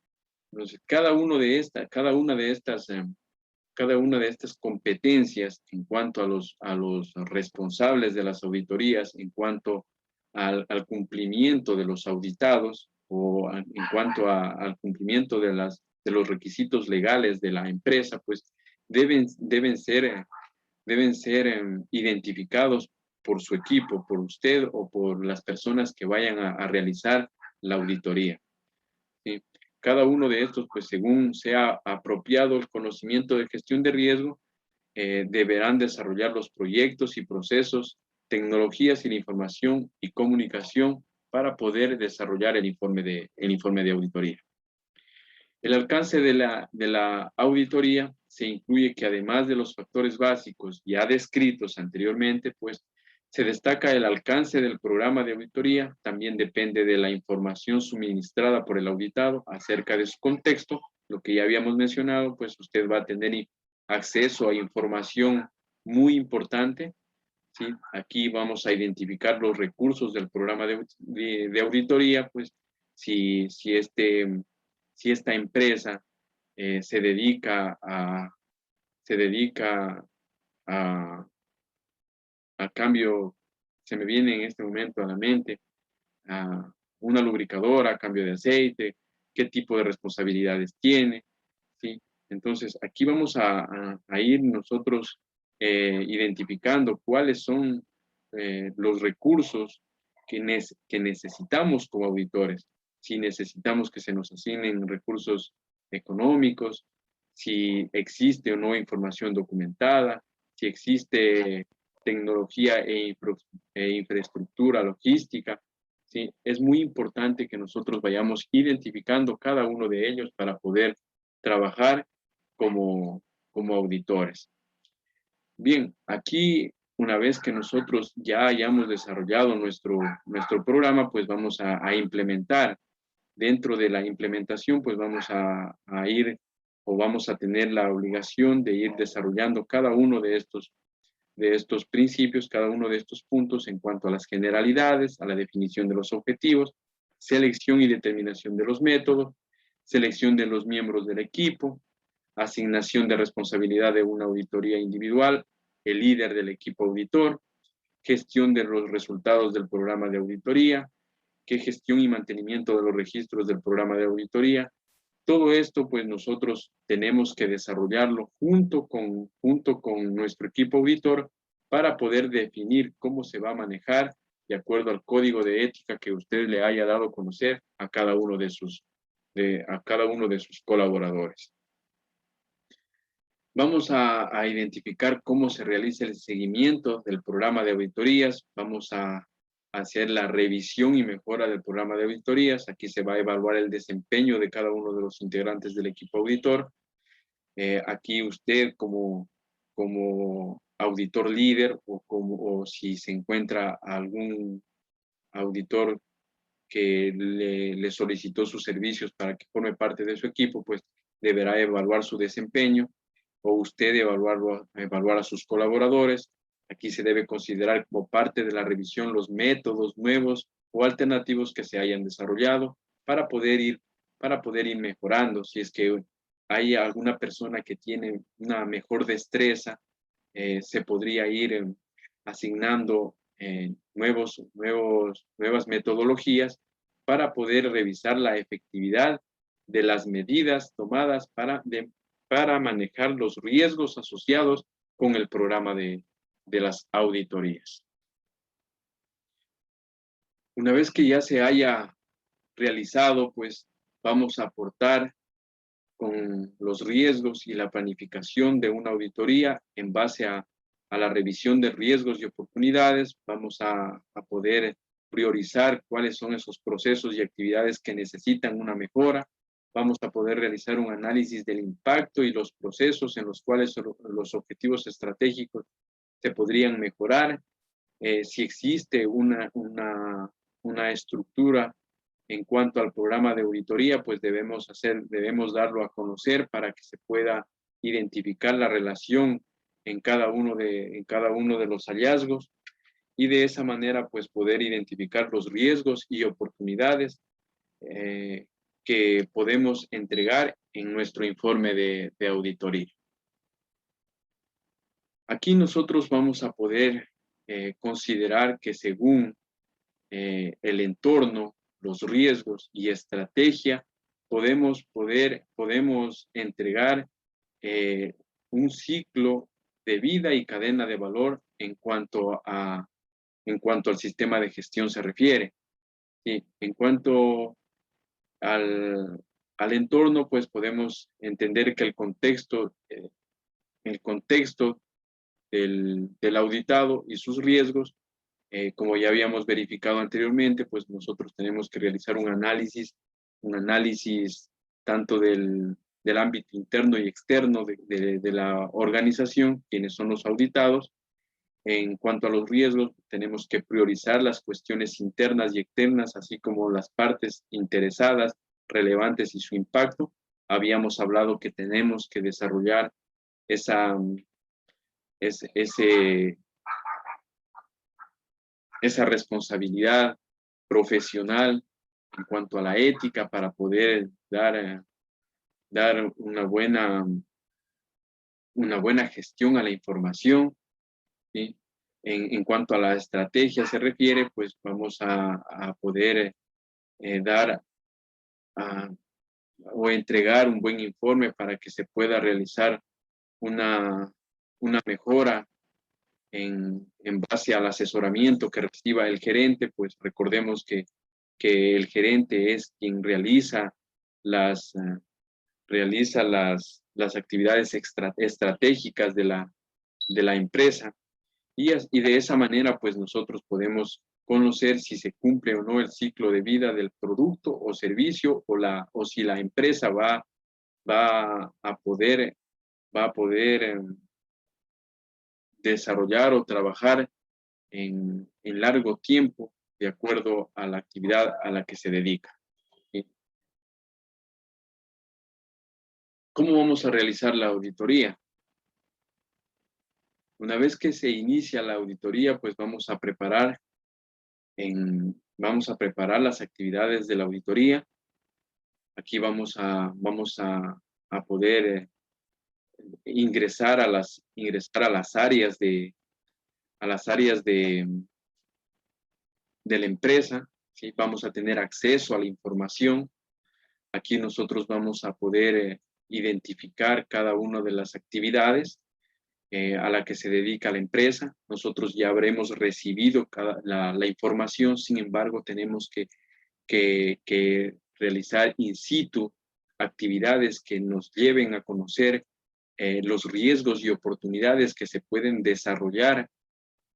Entonces, cada una de estas competencias en cuanto a los responsables de las auditorías, en cuanto al cumplimiento de los auditados o en cuanto al cumplimiento de los requisitos legales de la empresa, pues deben ser identificados por su equipo, por usted o por las personas que vayan a realizar la auditoría. ¿Sí? Cada uno de estos, pues según sea apropiado el conocimiento de gestión de riesgo, deberán desarrollar los proyectos y procesos, tecnologías y la información y comunicación para poder desarrollar el informe de auditoría. El alcance de la auditoría se incluye que además de los factores básicos ya descritos anteriormente, pues se destaca el alcance del programa de auditoría, también depende de la información suministrada por el auditado acerca de su contexto, lo que ya habíamos mencionado, pues usted va a tener acceso a información muy importante, ¿sí? Aquí vamos a identificar los recursos del programa de auditoría, pues si esta empresa se dedica a cambio, se me viene en este momento a la mente, a una lubricadora, a cambio de aceite, qué tipo de responsabilidades tiene, ¿sí? Entonces, aquí vamos a ir nosotros identificando cuáles son los recursos que necesitamos como auditores. Si necesitamos que se nos asignen recursos económicos, si existe o no información documentada, si existe tecnología e infraestructura logística, ¿sí? Es muy importante que nosotros vayamos identificando cada uno de ellos para poder trabajar como auditores. Bien, aquí una vez que nosotros ya hayamos desarrollado nuestro programa, pues vamos a implementar. Dentro de la implementación, pues vamos a ir o vamos a tener la obligación de ir desarrollando cada uno de estos principios, cada uno de estos puntos en cuanto a las generalidades, a la definición de los objetivos, selección y determinación de los métodos, selección de los miembros del equipo, asignación de responsabilidad de una auditoría individual, el líder del equipo auditor, gestión de los resultados del programa de auditoría, qué gestión y mantenimiento de los registros del programa de auditoría. Todo esto, pues nosotros tenemos que desarrollarlo junto con nuestro equipo auditor para poder definir cómo se va a manejar de acuerdo al código de ética que usted le haya dado a conocer a cada uno de sus colaboradores. Vamos a identificar cómo se realiza el seguimiento del programa de auditorías. Vamos a hacer la revisión y mejora del programa de auditorías. Aquí se va a evaluar el desempeño de cada uno de los integrantes del equipo auditor. Aquí usted como auditor líder o si se encuentra algún auditor que le solicitó sus servicios para que forme parte de su equipo, pues deberá evaluar su desempeño o usted evaluar a sus colaboradores. Aquí se debe considerar como parte de la revisión los métodos nuevos o alternativos que se hayan desarrollado para poder ir mejorando. Si es que hay alguna persona que tiene una mejor destreza, se podría ir asignando nuevas metodologías para poder revisar la efectividad de las medidas tomadas para manejar los riesgos asociados con el programa de las auditorías. Una vez que ya se haya realizado, pues vamos a aportar con los riesgos y la planificación de una auditoría en base a la revisión de riesgos y oportunidades. Vamos a poder priorizar cuáles son esos procesos y actividades que necesitan una mejora. Vamos a poder realizar un análisis del impacto y los procesos en los cuales los objetivos estratégicos se podrían mejorar. Si existe una estructura en cuanto al programa de auditoría, pues debemos darlo a conocer para que se pueda identificar la relación en cada uno de los hallazgos y de esa manera pues poder identificar los riesgos y oportunidades que podemos entregar en nuestro informe de auditoría. Aquí nosotros vamos a poder considerar que según el entorno, los riesgos y estrategia, podemos entregar un ciclo de vida y cadena de valor en cuanto al sistema de gestión se refiere. ¿Sí? En cuanto al entorno, pues podemos entender que el contexto del auditado y sus riesgos, como ya habíamos verificado anteriormente, pues nosotros tenemos que realizar un análisis tanto del ámbito interno y externo de la organización, quienes son los auditados. En cuanto a los riesgos, tenemos que priorizar las cuestiones internas y externas, así como las partes interesadas, relevantes y su impacto. Habíamos hablado que tenemos que desarrollar esa responsabilidad profesional en cuanto a la ética para poder dar una buena gestión a la información, ¿sí? En cuanto a la estrategia se refiere, pues vamos a poder dar o entregar un buen informe para que se pueda realizar una mejora en base al asesoramiento que reciba el gerente. Pues recordemos que el gerente es quien realiza las actividades estratégicas de la empresa, y de esa manera pues nosotros podemos conocer si se cumple o no el ciclo de vida del producto o servicio, o si la empresa va a poder desarrollar o trabajar en largo tiempo de acuerdo a la actividad a la que se dedica, ¿sí? ¿Cómo vamos a realizar la auditoría? Una vez que se inicia la auditoría, pues vamos a preparar las actividades de la auditoría. Aquí vamos a poder ingresar a las áreas de la empresa, ¿sí? Vamos a tener acceso a la información. Aquí nosotros vamos a poder identificar cada una de las actividades a la que se dedica la empresa. Nosotros ya habremos recibido la información, sin embargo, tenemos que realizar in situ actividades que nos lleven a conocer los riesgos y oportunidades que se pueden desarrollar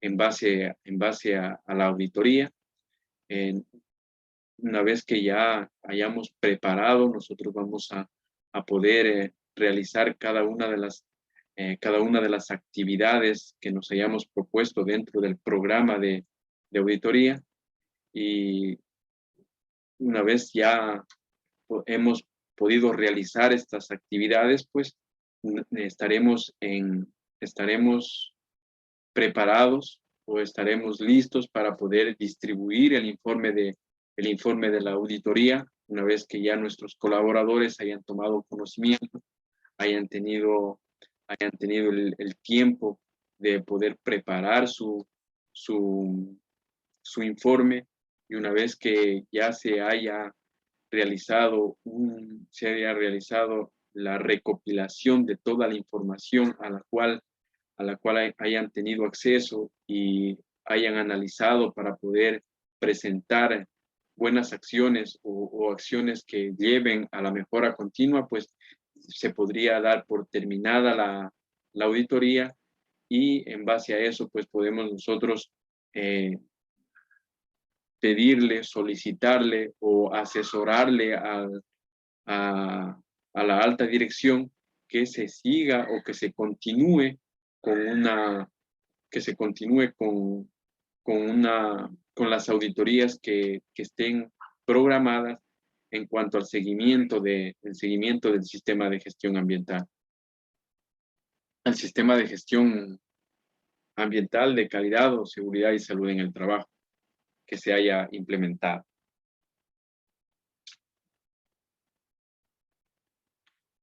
en base a la auditoría. Una vez que ya hayamos preparado, nosotros vamos a poder realizar cada una de las actividades que nos hayamos propuesto dentro del programa de auditoría. Y una vez ya hemos podido realizar estas actividades, pues estaremos preparados o estaremos listos para poder distribuir el informe de la auditoría, una vez que ya nuestros colaboradores hayan tomado conocimiento, hayan tenido el tiempo de poder preparar su informe, y una vez que ya se haya realizado la recopilación de toda la información a la cual hayan tenido acceso y hayan analizado para poder presentar buenas acciones o acciones que lleven a la mejora continua, pues se podría dar por terminada la auditoría, y en base a eso pues podemos nosotros pedirle, solicitarle o asesorarle a la alta dirección que se siga o que se continúe con las auditorías que estén programadas en cuanto al seguimiento del sistema de gestión ambiental. Al sistema de gestión ambiental de calidad o seguridad y salud en el trabajo que se haya implementado.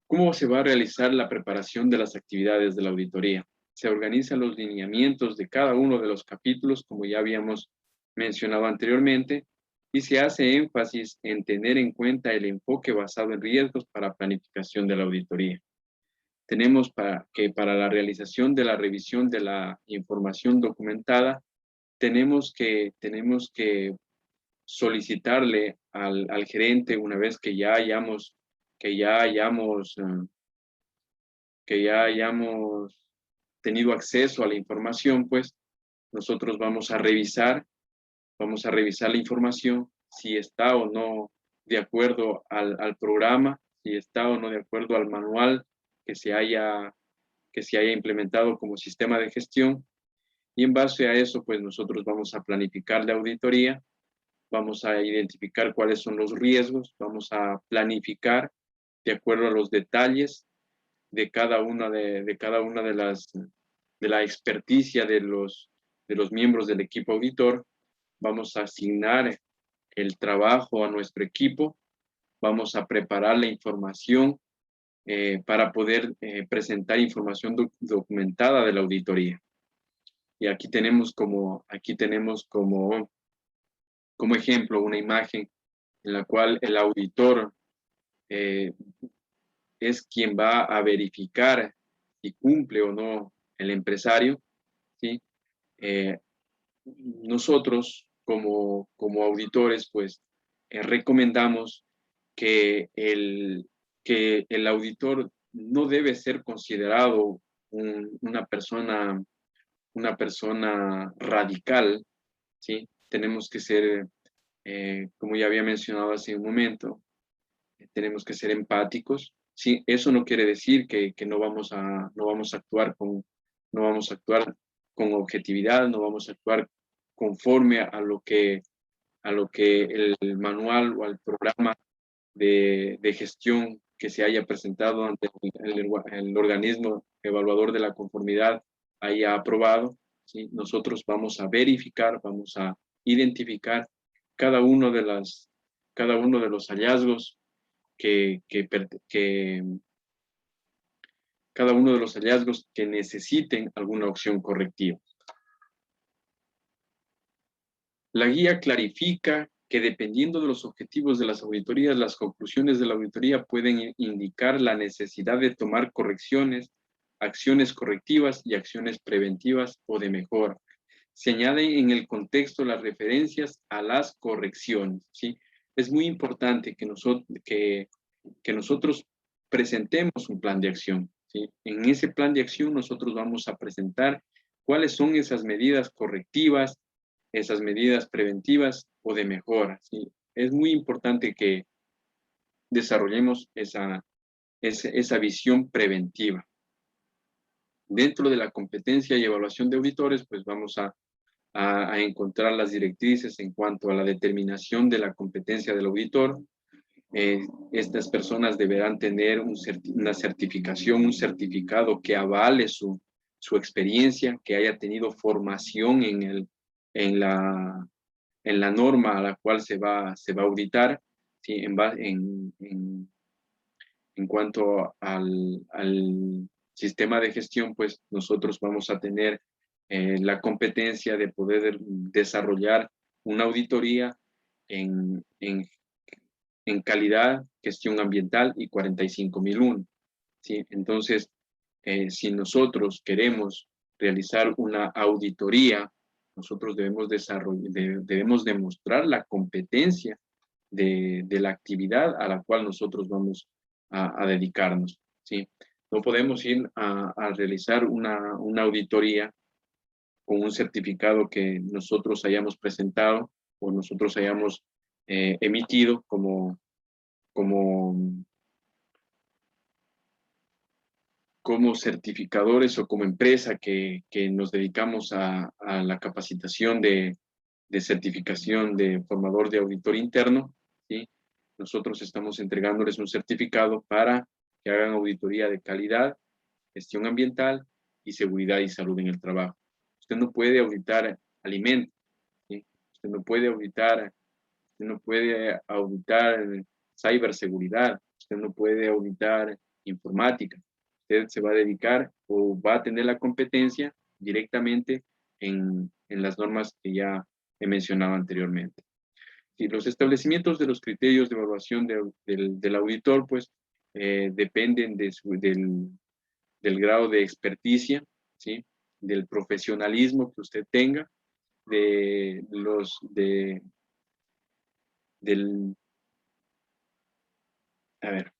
¿Cómo se va a realizar la preparación de las actividades de la auditoría? Se organizan los lineamientos de cada uno de los capítulos, como ya habíamos mencionado anteriormente, y se hace énfasis en tener en cuenta el enfoque basado en riesgos para planificación de la auditoría. Tenemos que para la realización de la revisión de la información documentada, tenemos que solicitarle al gerente, una vez que ya hayamos tenido acceso a la información, pues nosotros vamos a revisar la información si está o no de acuerdo al programa, si está o no de acuerdo al manual que que se haya implementado como sistema de gestión. Y en base a eso, pues nosotros vamos a planificar la auditoría, vamos a identificar cuáles son los riesgos, vamos a planificar de acuerdo a los detalles de cada una de la experticia de los miembros del equipo auditor. Vamos a asignar el trabajo a nuestro equipo, vamos a preparar la información para poder presentar información documentada de la auditoría. Y aquí tenemos como ejemplo una imagen en la cual el auditor eh, es quien va a verificar si cumple o no el empresario, ¿sí? Eh, nosotros como auditores, pues recomendamos que que el auditor no debe ser considerado una persona radical, ¿sí? Tenemos que ser, como ya había mencionado hace un momento, tenemos que ser empáticos. Sí, eso no quiere decir que no vamos a actuar no vamos a actuar con objetividad, no vamos a actuar conforme a lo que el manual o al programa de gestión que se haya presentado ante el organismo evaluador de la conformidad haya aprobado. ¿Sí? Nosotros vamos a verificar, vamos a identificar cada uno cada uno de los hallazgos que cada uno de los hallazgos que necesiten alguna opción correctiva. La guía clarifica que dependiendo de los objetivos de las auditorías, las conclusiones de la auditoría pueden indicar la necesidad de tomar correcciones, acciones correctivas y acciones preventivas o de mejora. Se añaden en el contexto las referencias a las correcciones, ¿sí? Es muy importante que nosotros presentemos un plan de acción, ¿sí? En ese plan de acción nosotros vamos a presentar cuáles son esas medidas correctivas, esas medidas preventivas o de mejora, ¿sí? Es muy importante que desarrollemos esa visión preventiva. Dentro de la competencia y evaluación de auditores, pues vamos a encontrar las directrices en cuanto a la determinación de la competencia del auditor. Estas personas deberán tener una certificación, un certificado que avale su experiencia, que haya tenido formación en la norma a la cual se va a auditar, ¿sí? En cuanto al sistema de gestión, pues nosotros vamos a tener la competencia de poder desarrollar una auditoría en calidad, gestión ambiental y 45001. ¿Sí? Entonces, si nosotros queremos realizar una auditoría, nosotros debemos demostrar la competencia de la actividad a la cual nosotros vamos a dedicarnos. ¿Sí? No podemos ir a realizar una auditoría con un certificado que nosotros hayamos presentado o nosotros hayamos emitido como, como certificadores o como empresa que nos dedicamos a la capacitación de certificación de formador de auditor interno, ¿sí? Nosotros estamos entregándoles un certificado para que hagan auditoría de calidad, gestión ambiental y seguridad y salud en el trabajo. Usted no puede auditar alimentos, ¿sí? Usted no puede auditar ciberseguridad, usted no puede auditar informática. Usted se va a dedicar o va a tener la competencia directamente en las normas que ya he mencionado anteriormente. Y los establecimientos de los criterios de evaluación del auditor, pues, dependen del grado de experticia, ¿sí? Del profesionalismo que usted tenga, de del, a ver,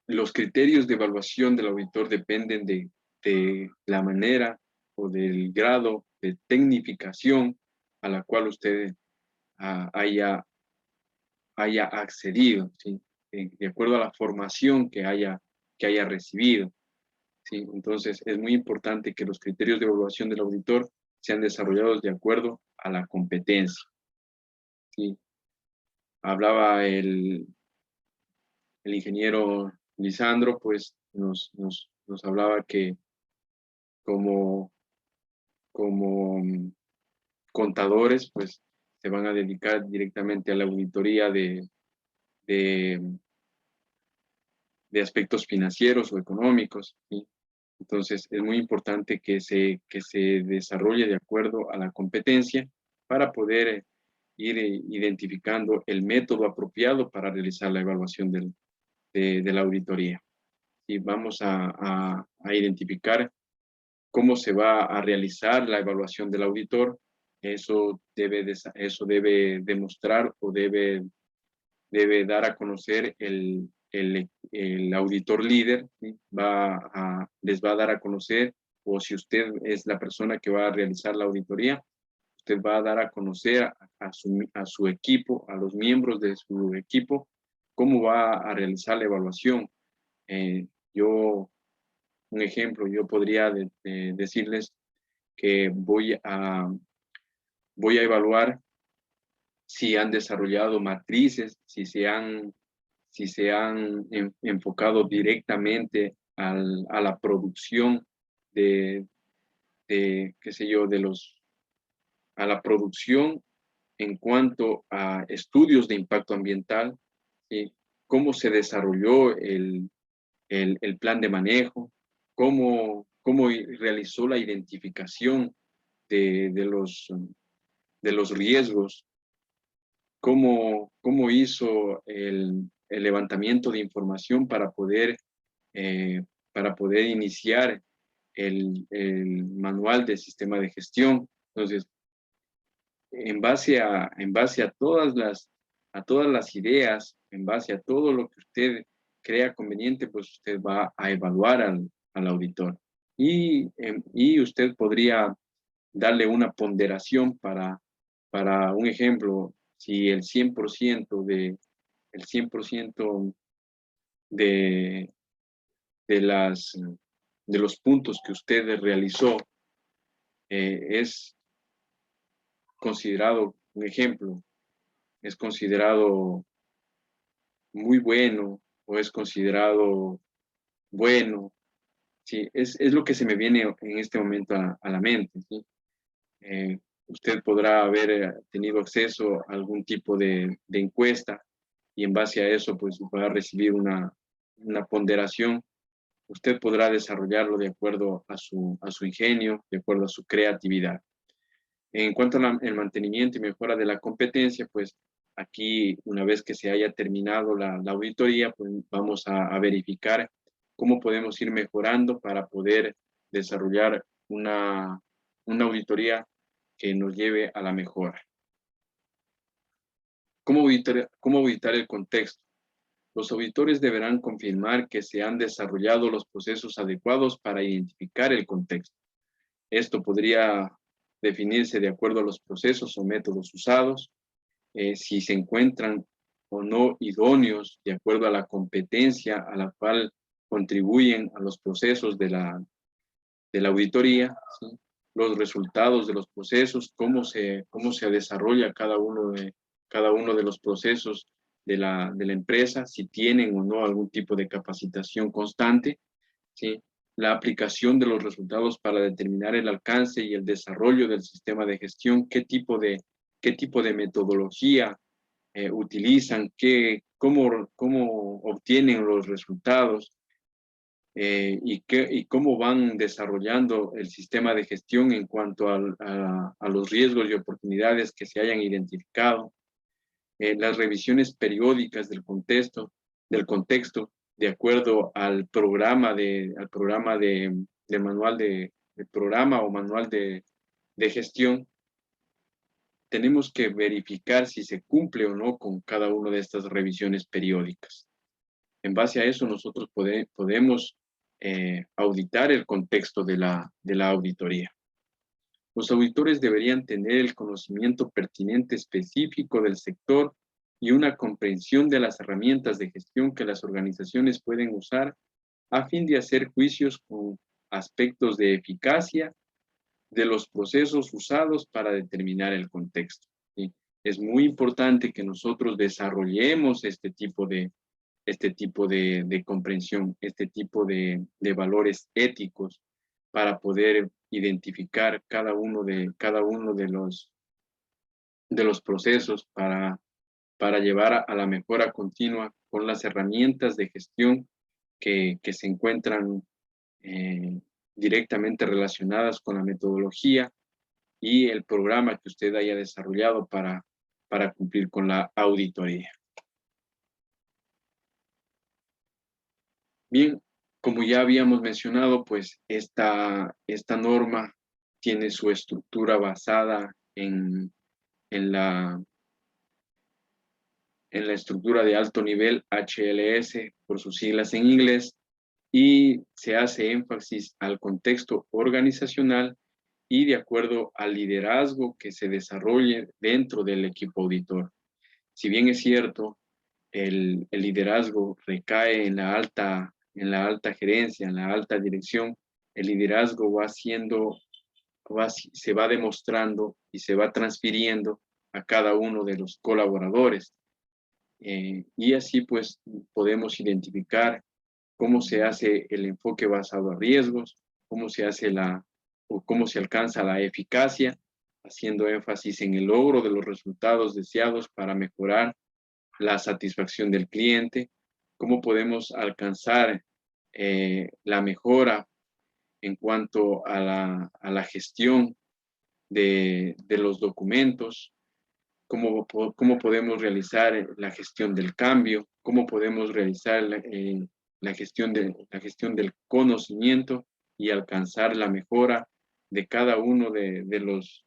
los criterios de evaluación del auditor dependen de la manera o del grado de tecnificación a la cual usted haya accedido, ¿sí? de acuerdo a la formación que haya recibido. ¿Sí? Entonces, es muy importante que los criterios de evaluación del auditor sean desarrollados de acuerdo a la competencia. ¿Sí? Hablaba el ingeniero Lisandro, pues nos hablaba que como contadores, pues se van a dedicar directamente a la auditoría de aspectos financieros o económicos, ¿sí? Entonces, es muy importante que se desarrolle de acuerdo a la competencia para poder ir identificando el método apropiado para realizar la evaluación de la auditoría. Y vamos a identificar cómo se va a realizar la evaluación del auditor. Eso debe demostrar o debe dar a conocer el auditor líder, ¿sí? Les va a dar a conocer, o si usted es la persona que va a realizar la auditoría, usted va a dar a conocer a su equipo, a los miembros de su equipo, cómo va a realizar la evaluación. Un ejemplo, yo podría decirles que voy a evaluar si han desarrollado matrices, si se han enfocado directamente a la producción qué sé yo, a la producción en cuanto a estudios de impacto ambiental, ¿sí? Cómo se desarrolló el plan de manejo, cómo realizó la identificación de los riesgos, cómo hizo el levantamiento de información para poder iniciar el manual de sistema de gestión. Entonces, en base a todas las ideas, en base a todo lo que usted crea conveniente, pues usted va a evaluar al auditor. Y usted podría darle una ponderación para un ejemplo, si el 100% de, de los puntos que usted realizó es considerado, un ejemplo, es considerado muy bueno o es considerado bueno, ¿sí? Es lo que se me viene en este momento a la mente, ¿sí? Usted podrá haber tenido acceso a algún tipo de encuesta y en base a eso pues va a recibir una ponderación. Usted podrá desarrollarlo de acuerdo a su ingenio, de acuerdo a su creatividad. En cuanto al mantenimiento y mejora de la competencia, pues aquí, una vez que se haya terminado la auditoría, pues vamos a verificar cómo podemos ir mejorando para poder desarrollar una auditoría que nos lleve a la mejora. ¿Cómo auditar el contexto? Los auditores deberán confirmar que se han desarrollado los procesos adecuados para identificar el contexto. Esto podría definirse de acuerdo a los procesos o métodos usados, si se encuentran o no idóneos de acuerdo a la competencia a la cual contribuyen a los procesos de la auditoría, ¿sí? Los resultados de los procesos, cómo se desarrolla cada uno de los procesos de la empresa, si tienen o no algún tipo de capacitación constante, ¿sí? La aplicación de los resultados para determinar el alcance y el desarrollo del sistema de gestión, qué tipo de metodología utilizan, cómo obtienen los resultados, y cómo van desarrollando el sistema de gestión en cuanto a los riesgos y oportunidades que se hayan identificado, las revisiones periódicas del contexto, de acuerdo al programa de manual de programa o manual de gestión. Tenemos que verificar si se cumple o no con cada una de estas revisiones periódicas. En base a eso, nosotros podemos auditar el contexto de la auditoría. Los auditores deberían tener el conocimiento pertinente específico del sector y una comprensión de las herramientas de gestión que las organizaciones pueden usar a fin de hacer juicios con aspectos de eficacia de los procesos usados para determinar el contexto, ¿sí? Es muy importante que nosotros desarrollemos este tipo de comprensión, este tipo de valores éticos para poder identificar cada uno de los procesos para llevar a la mejora continua con las herramientas de gestión que se encuentran eh, directamente relacionadas con la metodología y el programa que usted haya desarrollado para cumplir con la auditoría. Bien, como ya habíamos mencionado, pues esta norma tiene su estructura basada en la estructura de alto nivel HLS, por sus siglas en inglés, y se hace énfasis al contexto organizacional y de acuerdo al liderazgo que se desarrolle dentro del equipo auditor. Si bien es cierto, el liderazgo recae en la alta gerencia, en la alta dirección, el liderazgo se va demostrando y se va transfiriendo a cada uno de los colaboradores. Y así pues podemos identificar cómo se hace el enfoque basado a riesgos, cómo se hace o cómo se alcanza la eficacia, haciendo énfasis en el logro de los resultados deseados para mejorar la satisfacción del cliente, cómo podemos alcanzar la mejora en cuanto a la gestión de los documentos, cómo podemos realizar la gestión del cambio, cómo podemos realizar la gestión del conocimiento y alcanzar la mejora de cada uno de los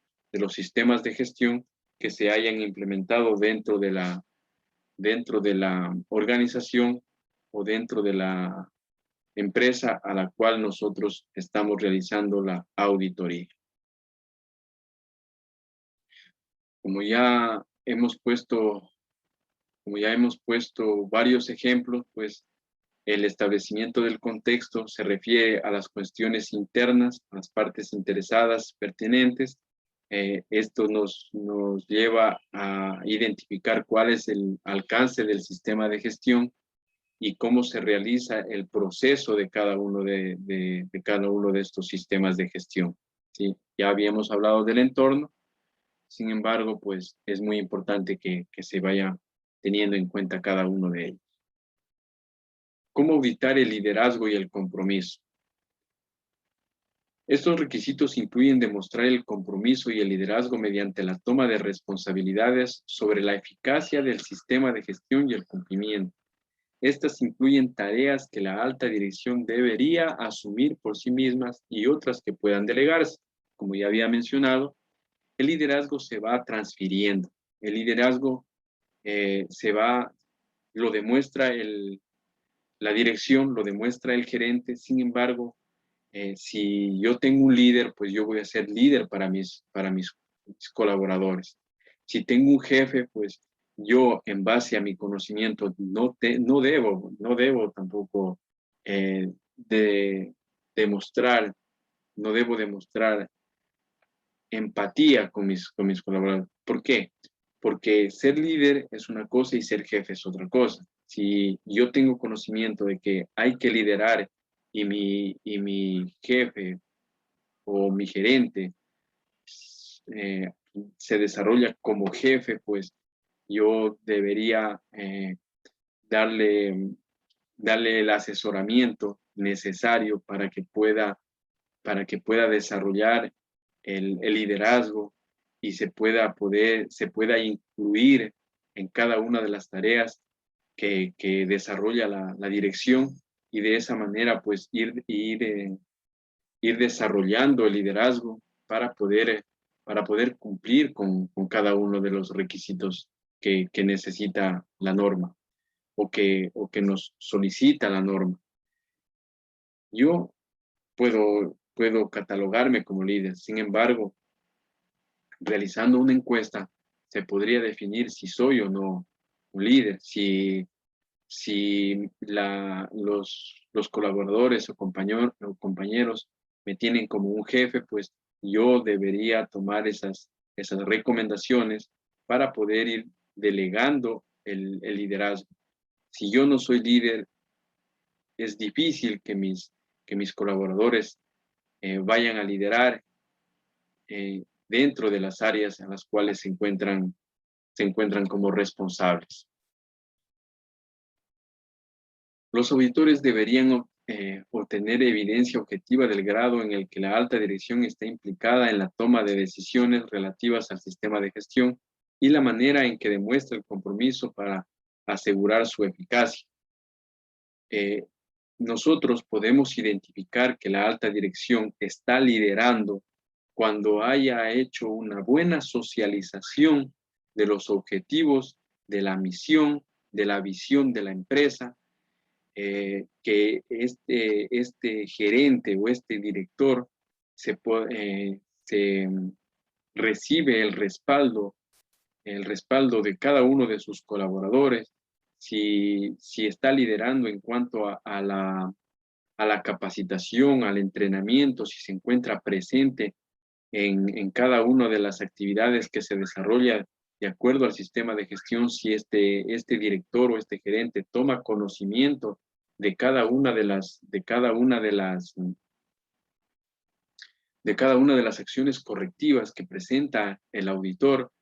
sistemas de gestión que se hayan implementado dentro de la organización o dentro de la empresa a la cual nosotros estamos realizando la auditoría. Como ya hemos puesto varios ejemplos, pues el establecimiento del contexto se refiere a las cuestiones internas, a las partes interesadas pertinentes. Esto nos lleva a identificar cuál es el alcance del sistema de gestión y cómo se realiza el proceso de cada uno de cada uno de estos sistemas de gestión, ¿sí? Ya habíamos hablado del entorno. Sin embargo, pues es muy importante que se vaya teniendo en cuenta cada uno de ellos. ¿Cómo auditar el liderazgo y el compromiso? Estos requisitos incluyen demostrar el compromiso y el liderazgo mediante la toma de responsabilidades sobre la eficacia del sistema de gestión y el cumplimiento. Estas incluyen tareas que la alta dirección debería asumir por sí mismas y otras que puedan delegarse. Como ya había mencionado, el liderazgo se va transfiriendo. El liderazgo lo demuestra la dirección, lo demuestra el gerente. Sin embargo, si yo tengo un líder, pues yo voy a ser líder para mis colaboradores. Si tengo un jefe, pues yo en base a mi conocimiento no debo tampoco demostrar, no debo demostrar empatía con mis colaboradores. ¿Por qué? Porque ser líder es una cosa y ser jefe es otra cosa. Si yo tengo conocimiento de que hay que liderar y mi jefe o mi gerente eh, se desarrolla como jefe, pues yo debería darle el asesoramiento necesario para que pueda desarrollar el liderazgo y se pueda incluir en cada una de las tareas que desarrolla la dirección y de esa manera pues ir desarrollando el liderazgo para poder cumplir con cada uno de los requisitos que necesita la norma o que nos solicita la norma. Yo puedo catalogarme como líder. Sin embargo, realizando una encuesta, se podría definir si soy o no un líder. Si los colaboradores o compañeros me tienen como un jefe, pues yo debería tomar esas recomendaciones para poder ir delegando el liderazgo. Si yo no soy líder, es difícil que mis colaboradores vayan a liderar dentro de las áreas en las cuales se encuentran como responsables. Los auditores deberían obtener evidencia objetiva del grado en el que la alta dirección está implicada en la toma de decisiones relativas al sistema de gestión y la manera en que demuestra el compromiso para asegurar su eficacia. Nosotros podemos identificar que la alta dirección está liderando cuando haya hecho una buena socialización de los objetivos, de la misión, de la visión de la empresa, que este gerente o este director se recibe el respaldo de cada uno de sus colaboradores, si está liderando en cuanto a la capacitación, al entrenamiento, si se encuentra presente en cada una de las actividades que se desarrolla de acuerdo al sistema de gestión, si este director o este gerente toma conocimiento de cada una de las acciones correctivas que presenta el auditor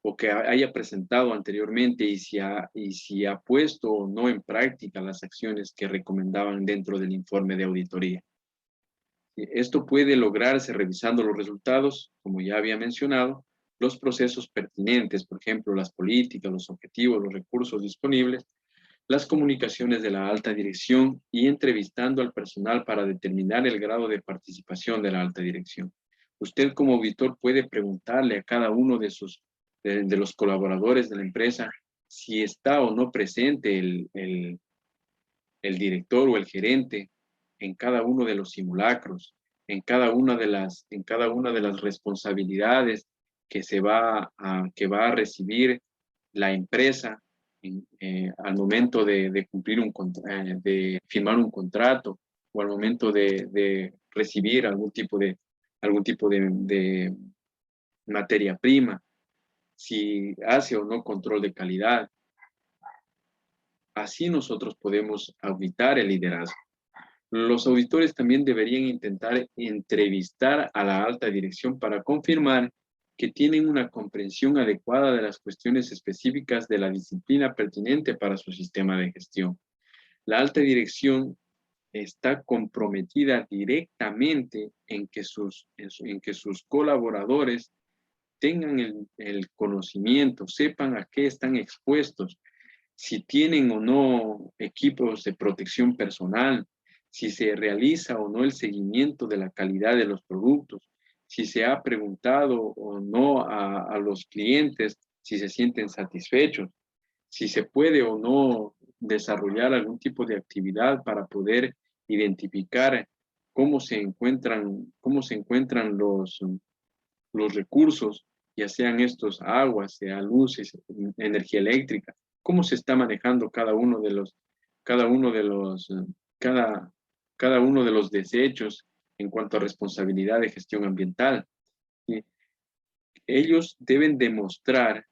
o que haya presentado anteriormente, y si ha puesto o no en práctica las acciones que recomendaban dentro del informe de auditoría. Esto puede lograrse revisando los resultados, como ya había mencionado, los procesos pertinentes, por ejemplo, las políticas, los objetivos, los recursos disponibles, las comunicaciones de la alta dirección y entrevistando al personal para determinar el grado de participación de la alta dirección. Usted como auditor puede preguntarle a cada uno de los colaboradores de la empresa si está o no presente el director o el gerente en cada uno de los simulacros, en cada una de las responsabilidades que va a recibir la empresa al momento de de firmar un contrato, o al momento de recibir algún tipo de materia prima, si hace o no control de calidad. Así nosotros podemos auditar el liderazgo. Los auditores también deberían intentar entrevistar a la alta dirección para confirmar que tienen una comprensión adecuada de las cuestiones específicas de la disciplina pertinente para su sistema de gestión. La alta dirección está comprometida directamente en que sus colaboradores tengan el conocimiento, sepan a qué están expuestos, si tienen o no equipos de protección personal, si se realiza o no el seguimiento de la calidad de los productos, si se ha preguntado o no a los clientes si se sienten satisfechos, si se puede o no desarrollar algún tipo de actividad para poder identificar cómo se encuentran los recursos, ya sean estos aguas, sea luces, energía eléctrica, cómo se está manejando cada uno de los desechos en cuanto a responsabilidad de gestión ambiental. ¿Sí? Ellos deben demostrar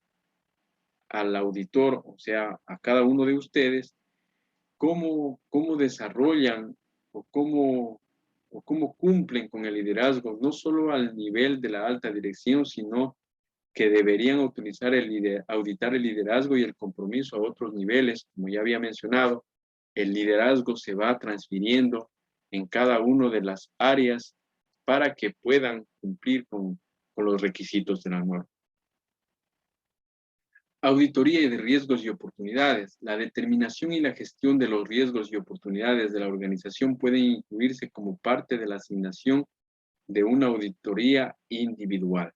al auditor, o sea, a cada uno de ustedes, cómo desarrollan o cómo cumplen con el liderazgo, no solo al nivel de la alta dirección, sino que deberían auditar el liderazgo y el compromiso a otros niveles. Como ya había mencionado, el liderazgo se va transfiriendo en cada una de las áreas para que puedan cumplir con los requisitos de la norma. Auditoría de riesgos y oportunidades. La determinación y la gestión de los riesgos y oportunidades de la organización pueden incluirse como parte de la asignación de una auditoría individual.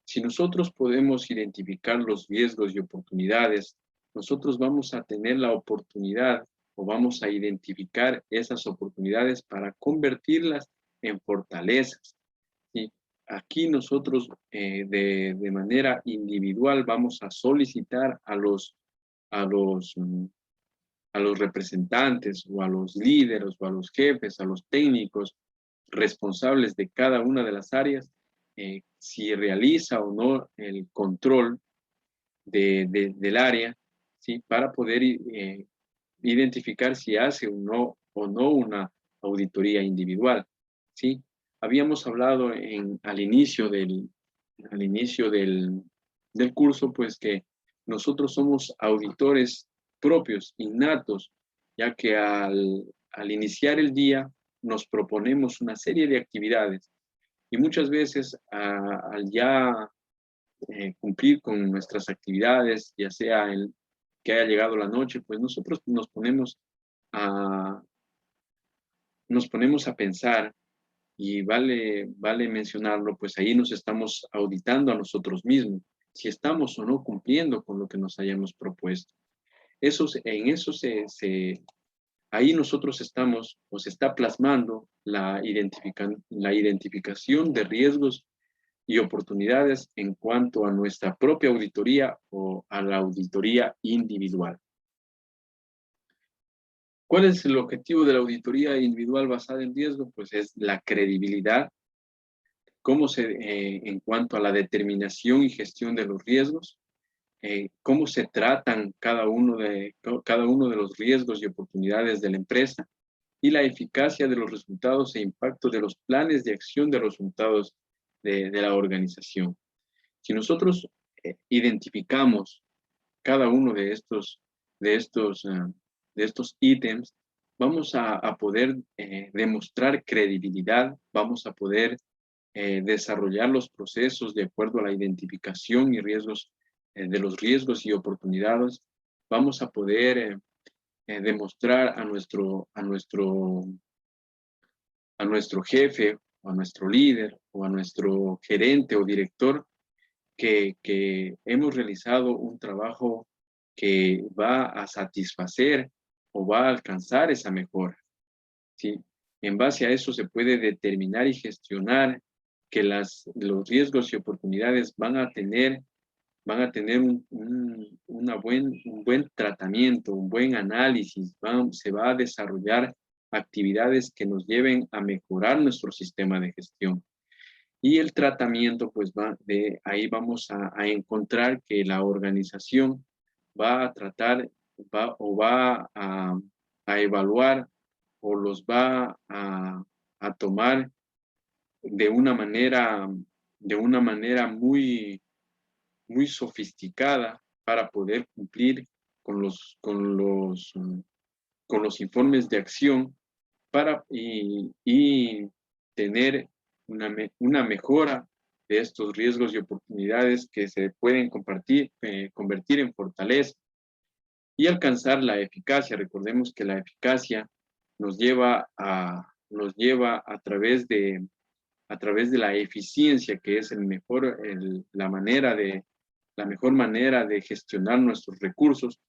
Si nosotros podemos identificar los riesgos y oportunidades, nosotros vamos a tener la oportunidad o vamos a identificar esas oportunidades para convertirlas en fortalezas. ¿Sí? Aquí nosotros de manera individual vamos a solicitar a los representantes o a los líderes o a los jefes, a los técnicos responsables de cada una de las áreas, si realiza o no el control del área, ¿sí? Para poder identificar si hace o no una auditoría individual, ¿sí? Habíamos hablado al inicio del curso, pues que nosotros somos auditores propios, innatos, ya que al iniciar el día nos proponemos una serie de actividades y muchas veces al ya cumplir con nuestras actividades, ya sea que haya llegado la noche, pues nosotros a, nos ponemos a pensar y vale mencionarlo, pues ahí nos estamos auditando a nosotros mismos, si estamos o no cumpliendo con lo que nos hayamos propuesto. Ahí nosotros estamos, o se está plasmando la identificación de riesgos y oportunidades en cuanto a nuestra propia auditoría o a la auditoría individual. ¿Cuál es el objetivo de la auditoría individual basada en riesgo? Pues es la credibilidad, en cuanto a la determinación y gestión de los riesgos, cómo se tratan cada uno de los riesgos y oportunidades de la empresa y la eficacia de los resultados e impacto de los planes de acción de los resultados de la organización. Si nosotros identificamos cada uno de estos, uh, de estos ítems, vamos a poder demostrar credibilidad, vamos a poder desarrollar los procesos de acuerdo a la identificación y riesgos, de los riesgos y oportunidades, vamos a poder demostrar a nuestro jefe, o a nuestro líder, o a nuestro gerente o director, que hemos realizado un trabajo que va a satisfacer o va a alcanzar esa mejora, ¿sí? En base a eso se puede determinar y gestionar que los riesgos y oportunidades van a tener un buen tratamiento, un buen análisis, se va a desarrollar actividades que nos lleven a mejorar nuestro sistema de gestión. Y el tratamiento, pues ahí vamos a encontrar que la organización va a tratar, a evaluar o los va a tomar de una manera muy sofisticada para poder cumplir con los informes de acción y tener una mejora de estos riesgos y oportunidades que se pueden convertir en fortaleza y alcanzar la eficacia. Recordemos que la eficacia nos lleva a través de la eficiencia, que es la mejor manera de gestionar nuestros recursos,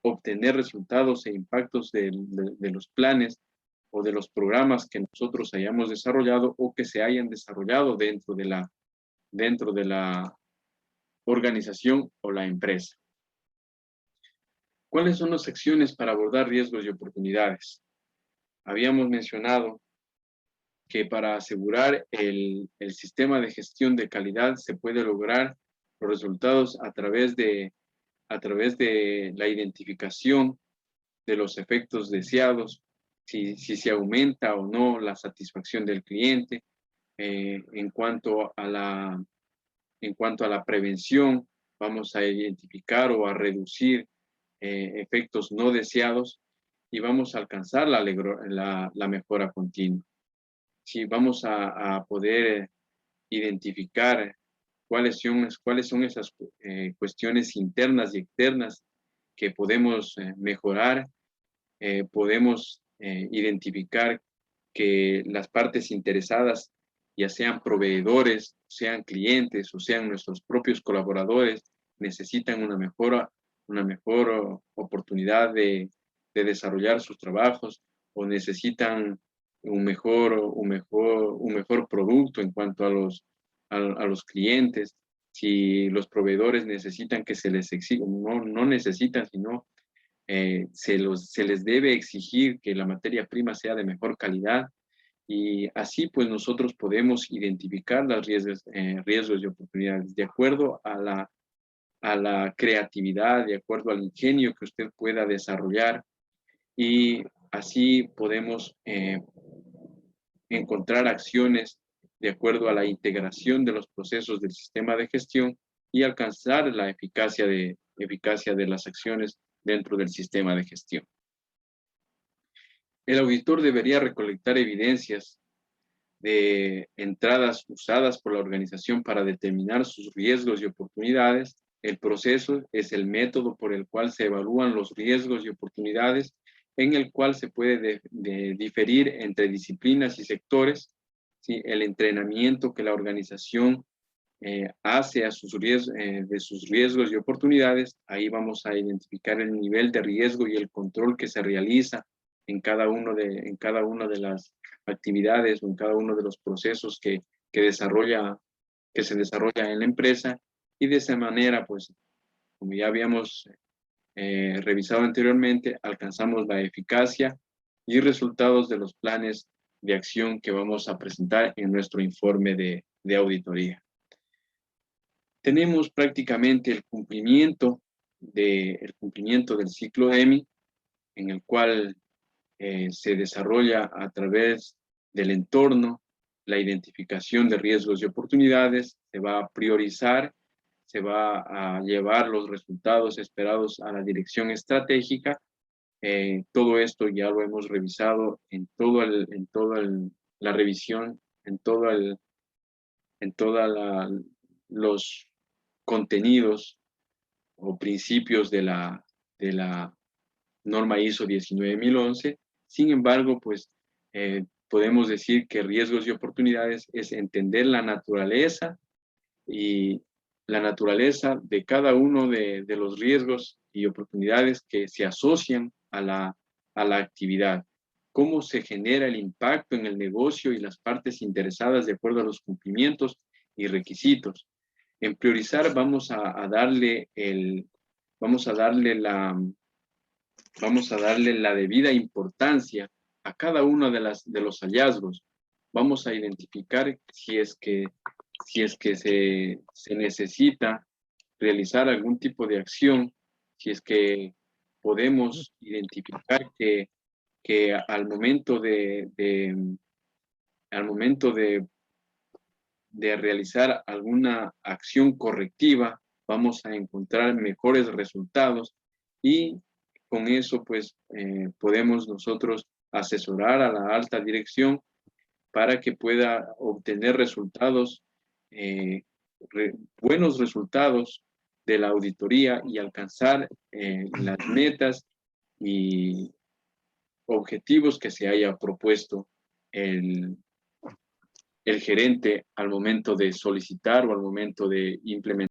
obtener resultados e impactos de los planes o de los programas que nosotros hayamos desarrollado o que se hayan desarrollado dentro de la organización o la empresa. ¿Cuáles son las acciones para abordar riesgos y oportunidades? Habíamos mencionado que para asegurar el sistema de gestión de calidad se puede lograr los resultados a través de la identificación de los efectos deseados, si se aumenta o no la satisfacción del cliente, en cuanto a la prevención, vamos a identificar o a reducir efectos no deseados y vamos a alcanzar la mejora continua. Si vamos a poder identificar cuáles son esas cuestiones internas y externas que podemos mejorar, podemos identificar que las partes interesadas, ya sean proveedores, sean clientes o sean nuestros propios colaboradores, necesitan una mejor oportunidad de desarrollar sus trabajos o necesitan un mejor producto en cuanto a los clientes. si los proveedores necesitan que se les exija, no necesitan, sino se les debe exigir que la materia prima sea de mejor calidad, y así pues nosotros podemos identificar los riesgos y oportunidades de acuerdo a la creatividad, de acuerdo al ingenio que usted pueda desarrollar, y así podemos encontrar acciones de acuerdo a la integración de los procesos del sistema de gestión y alcanzar la eficacia de las acciones dentro del sistema de gestión. El auditor debería recolectar evidencias de entradas usadas por la organización para determinar sus riesgos y oportunidades. El proceso es el método por el cual se evalúan los riesgos y oportunidades, en el cual se puede diferir entre disciplinas y sectores. ¿Sí? El entrenamiento que la organización hace a de sus riesgos y oportunidades, ahí vamos a identificar el nivel de riesgo y el control que se realiza en cada una de las actividades o en cada uno de los procesos que se desarrolla en la empresa, y de esa manera, pues, como ya habíamos revisado anteriormente, alcanzamos la eficacia y resultados de los planes de acción que vamos a presentar en nuestro informe de auditoría. Tenemos prácticamente el cumplimiento del ciclo EMI, en el cual se desarrolla a través del entorno, la identificación de riesgos y oportunidades, se va a priorizar, se va a llevar los resultados esperados a la dirección estratégica. Todo esto ya lo hemos revisado en toda la revisión, en toda los contenidos o principios de la norma ISO 19011. Sin embargo, pues podemos decir que riesgos y oportunidades es entender la naturaleza de cada uno de los riesgos y oportunidades que se asocian a la actividad, cómo se genera el impacto en el negocio y las partes interesadas de acuerdo a los cumplimientos y requisitos. En priorizar vamos a darle la debida importancia a cada uno de los hallazgos. Vamos a identificar si es que se necesita realizar algún tipo de acción, si es que podemos identificar que al momento de realizar alguna acción correctiva, vamos a encontrar mejores resultados, y con eso pues podemos nosotros asesorar a la alta dirección para que pueda obtener buenos resultados de la auditoría y alcanzar las metas y objetivos que se haya propuesto el gerente al momento de solicitar o al momento de implementar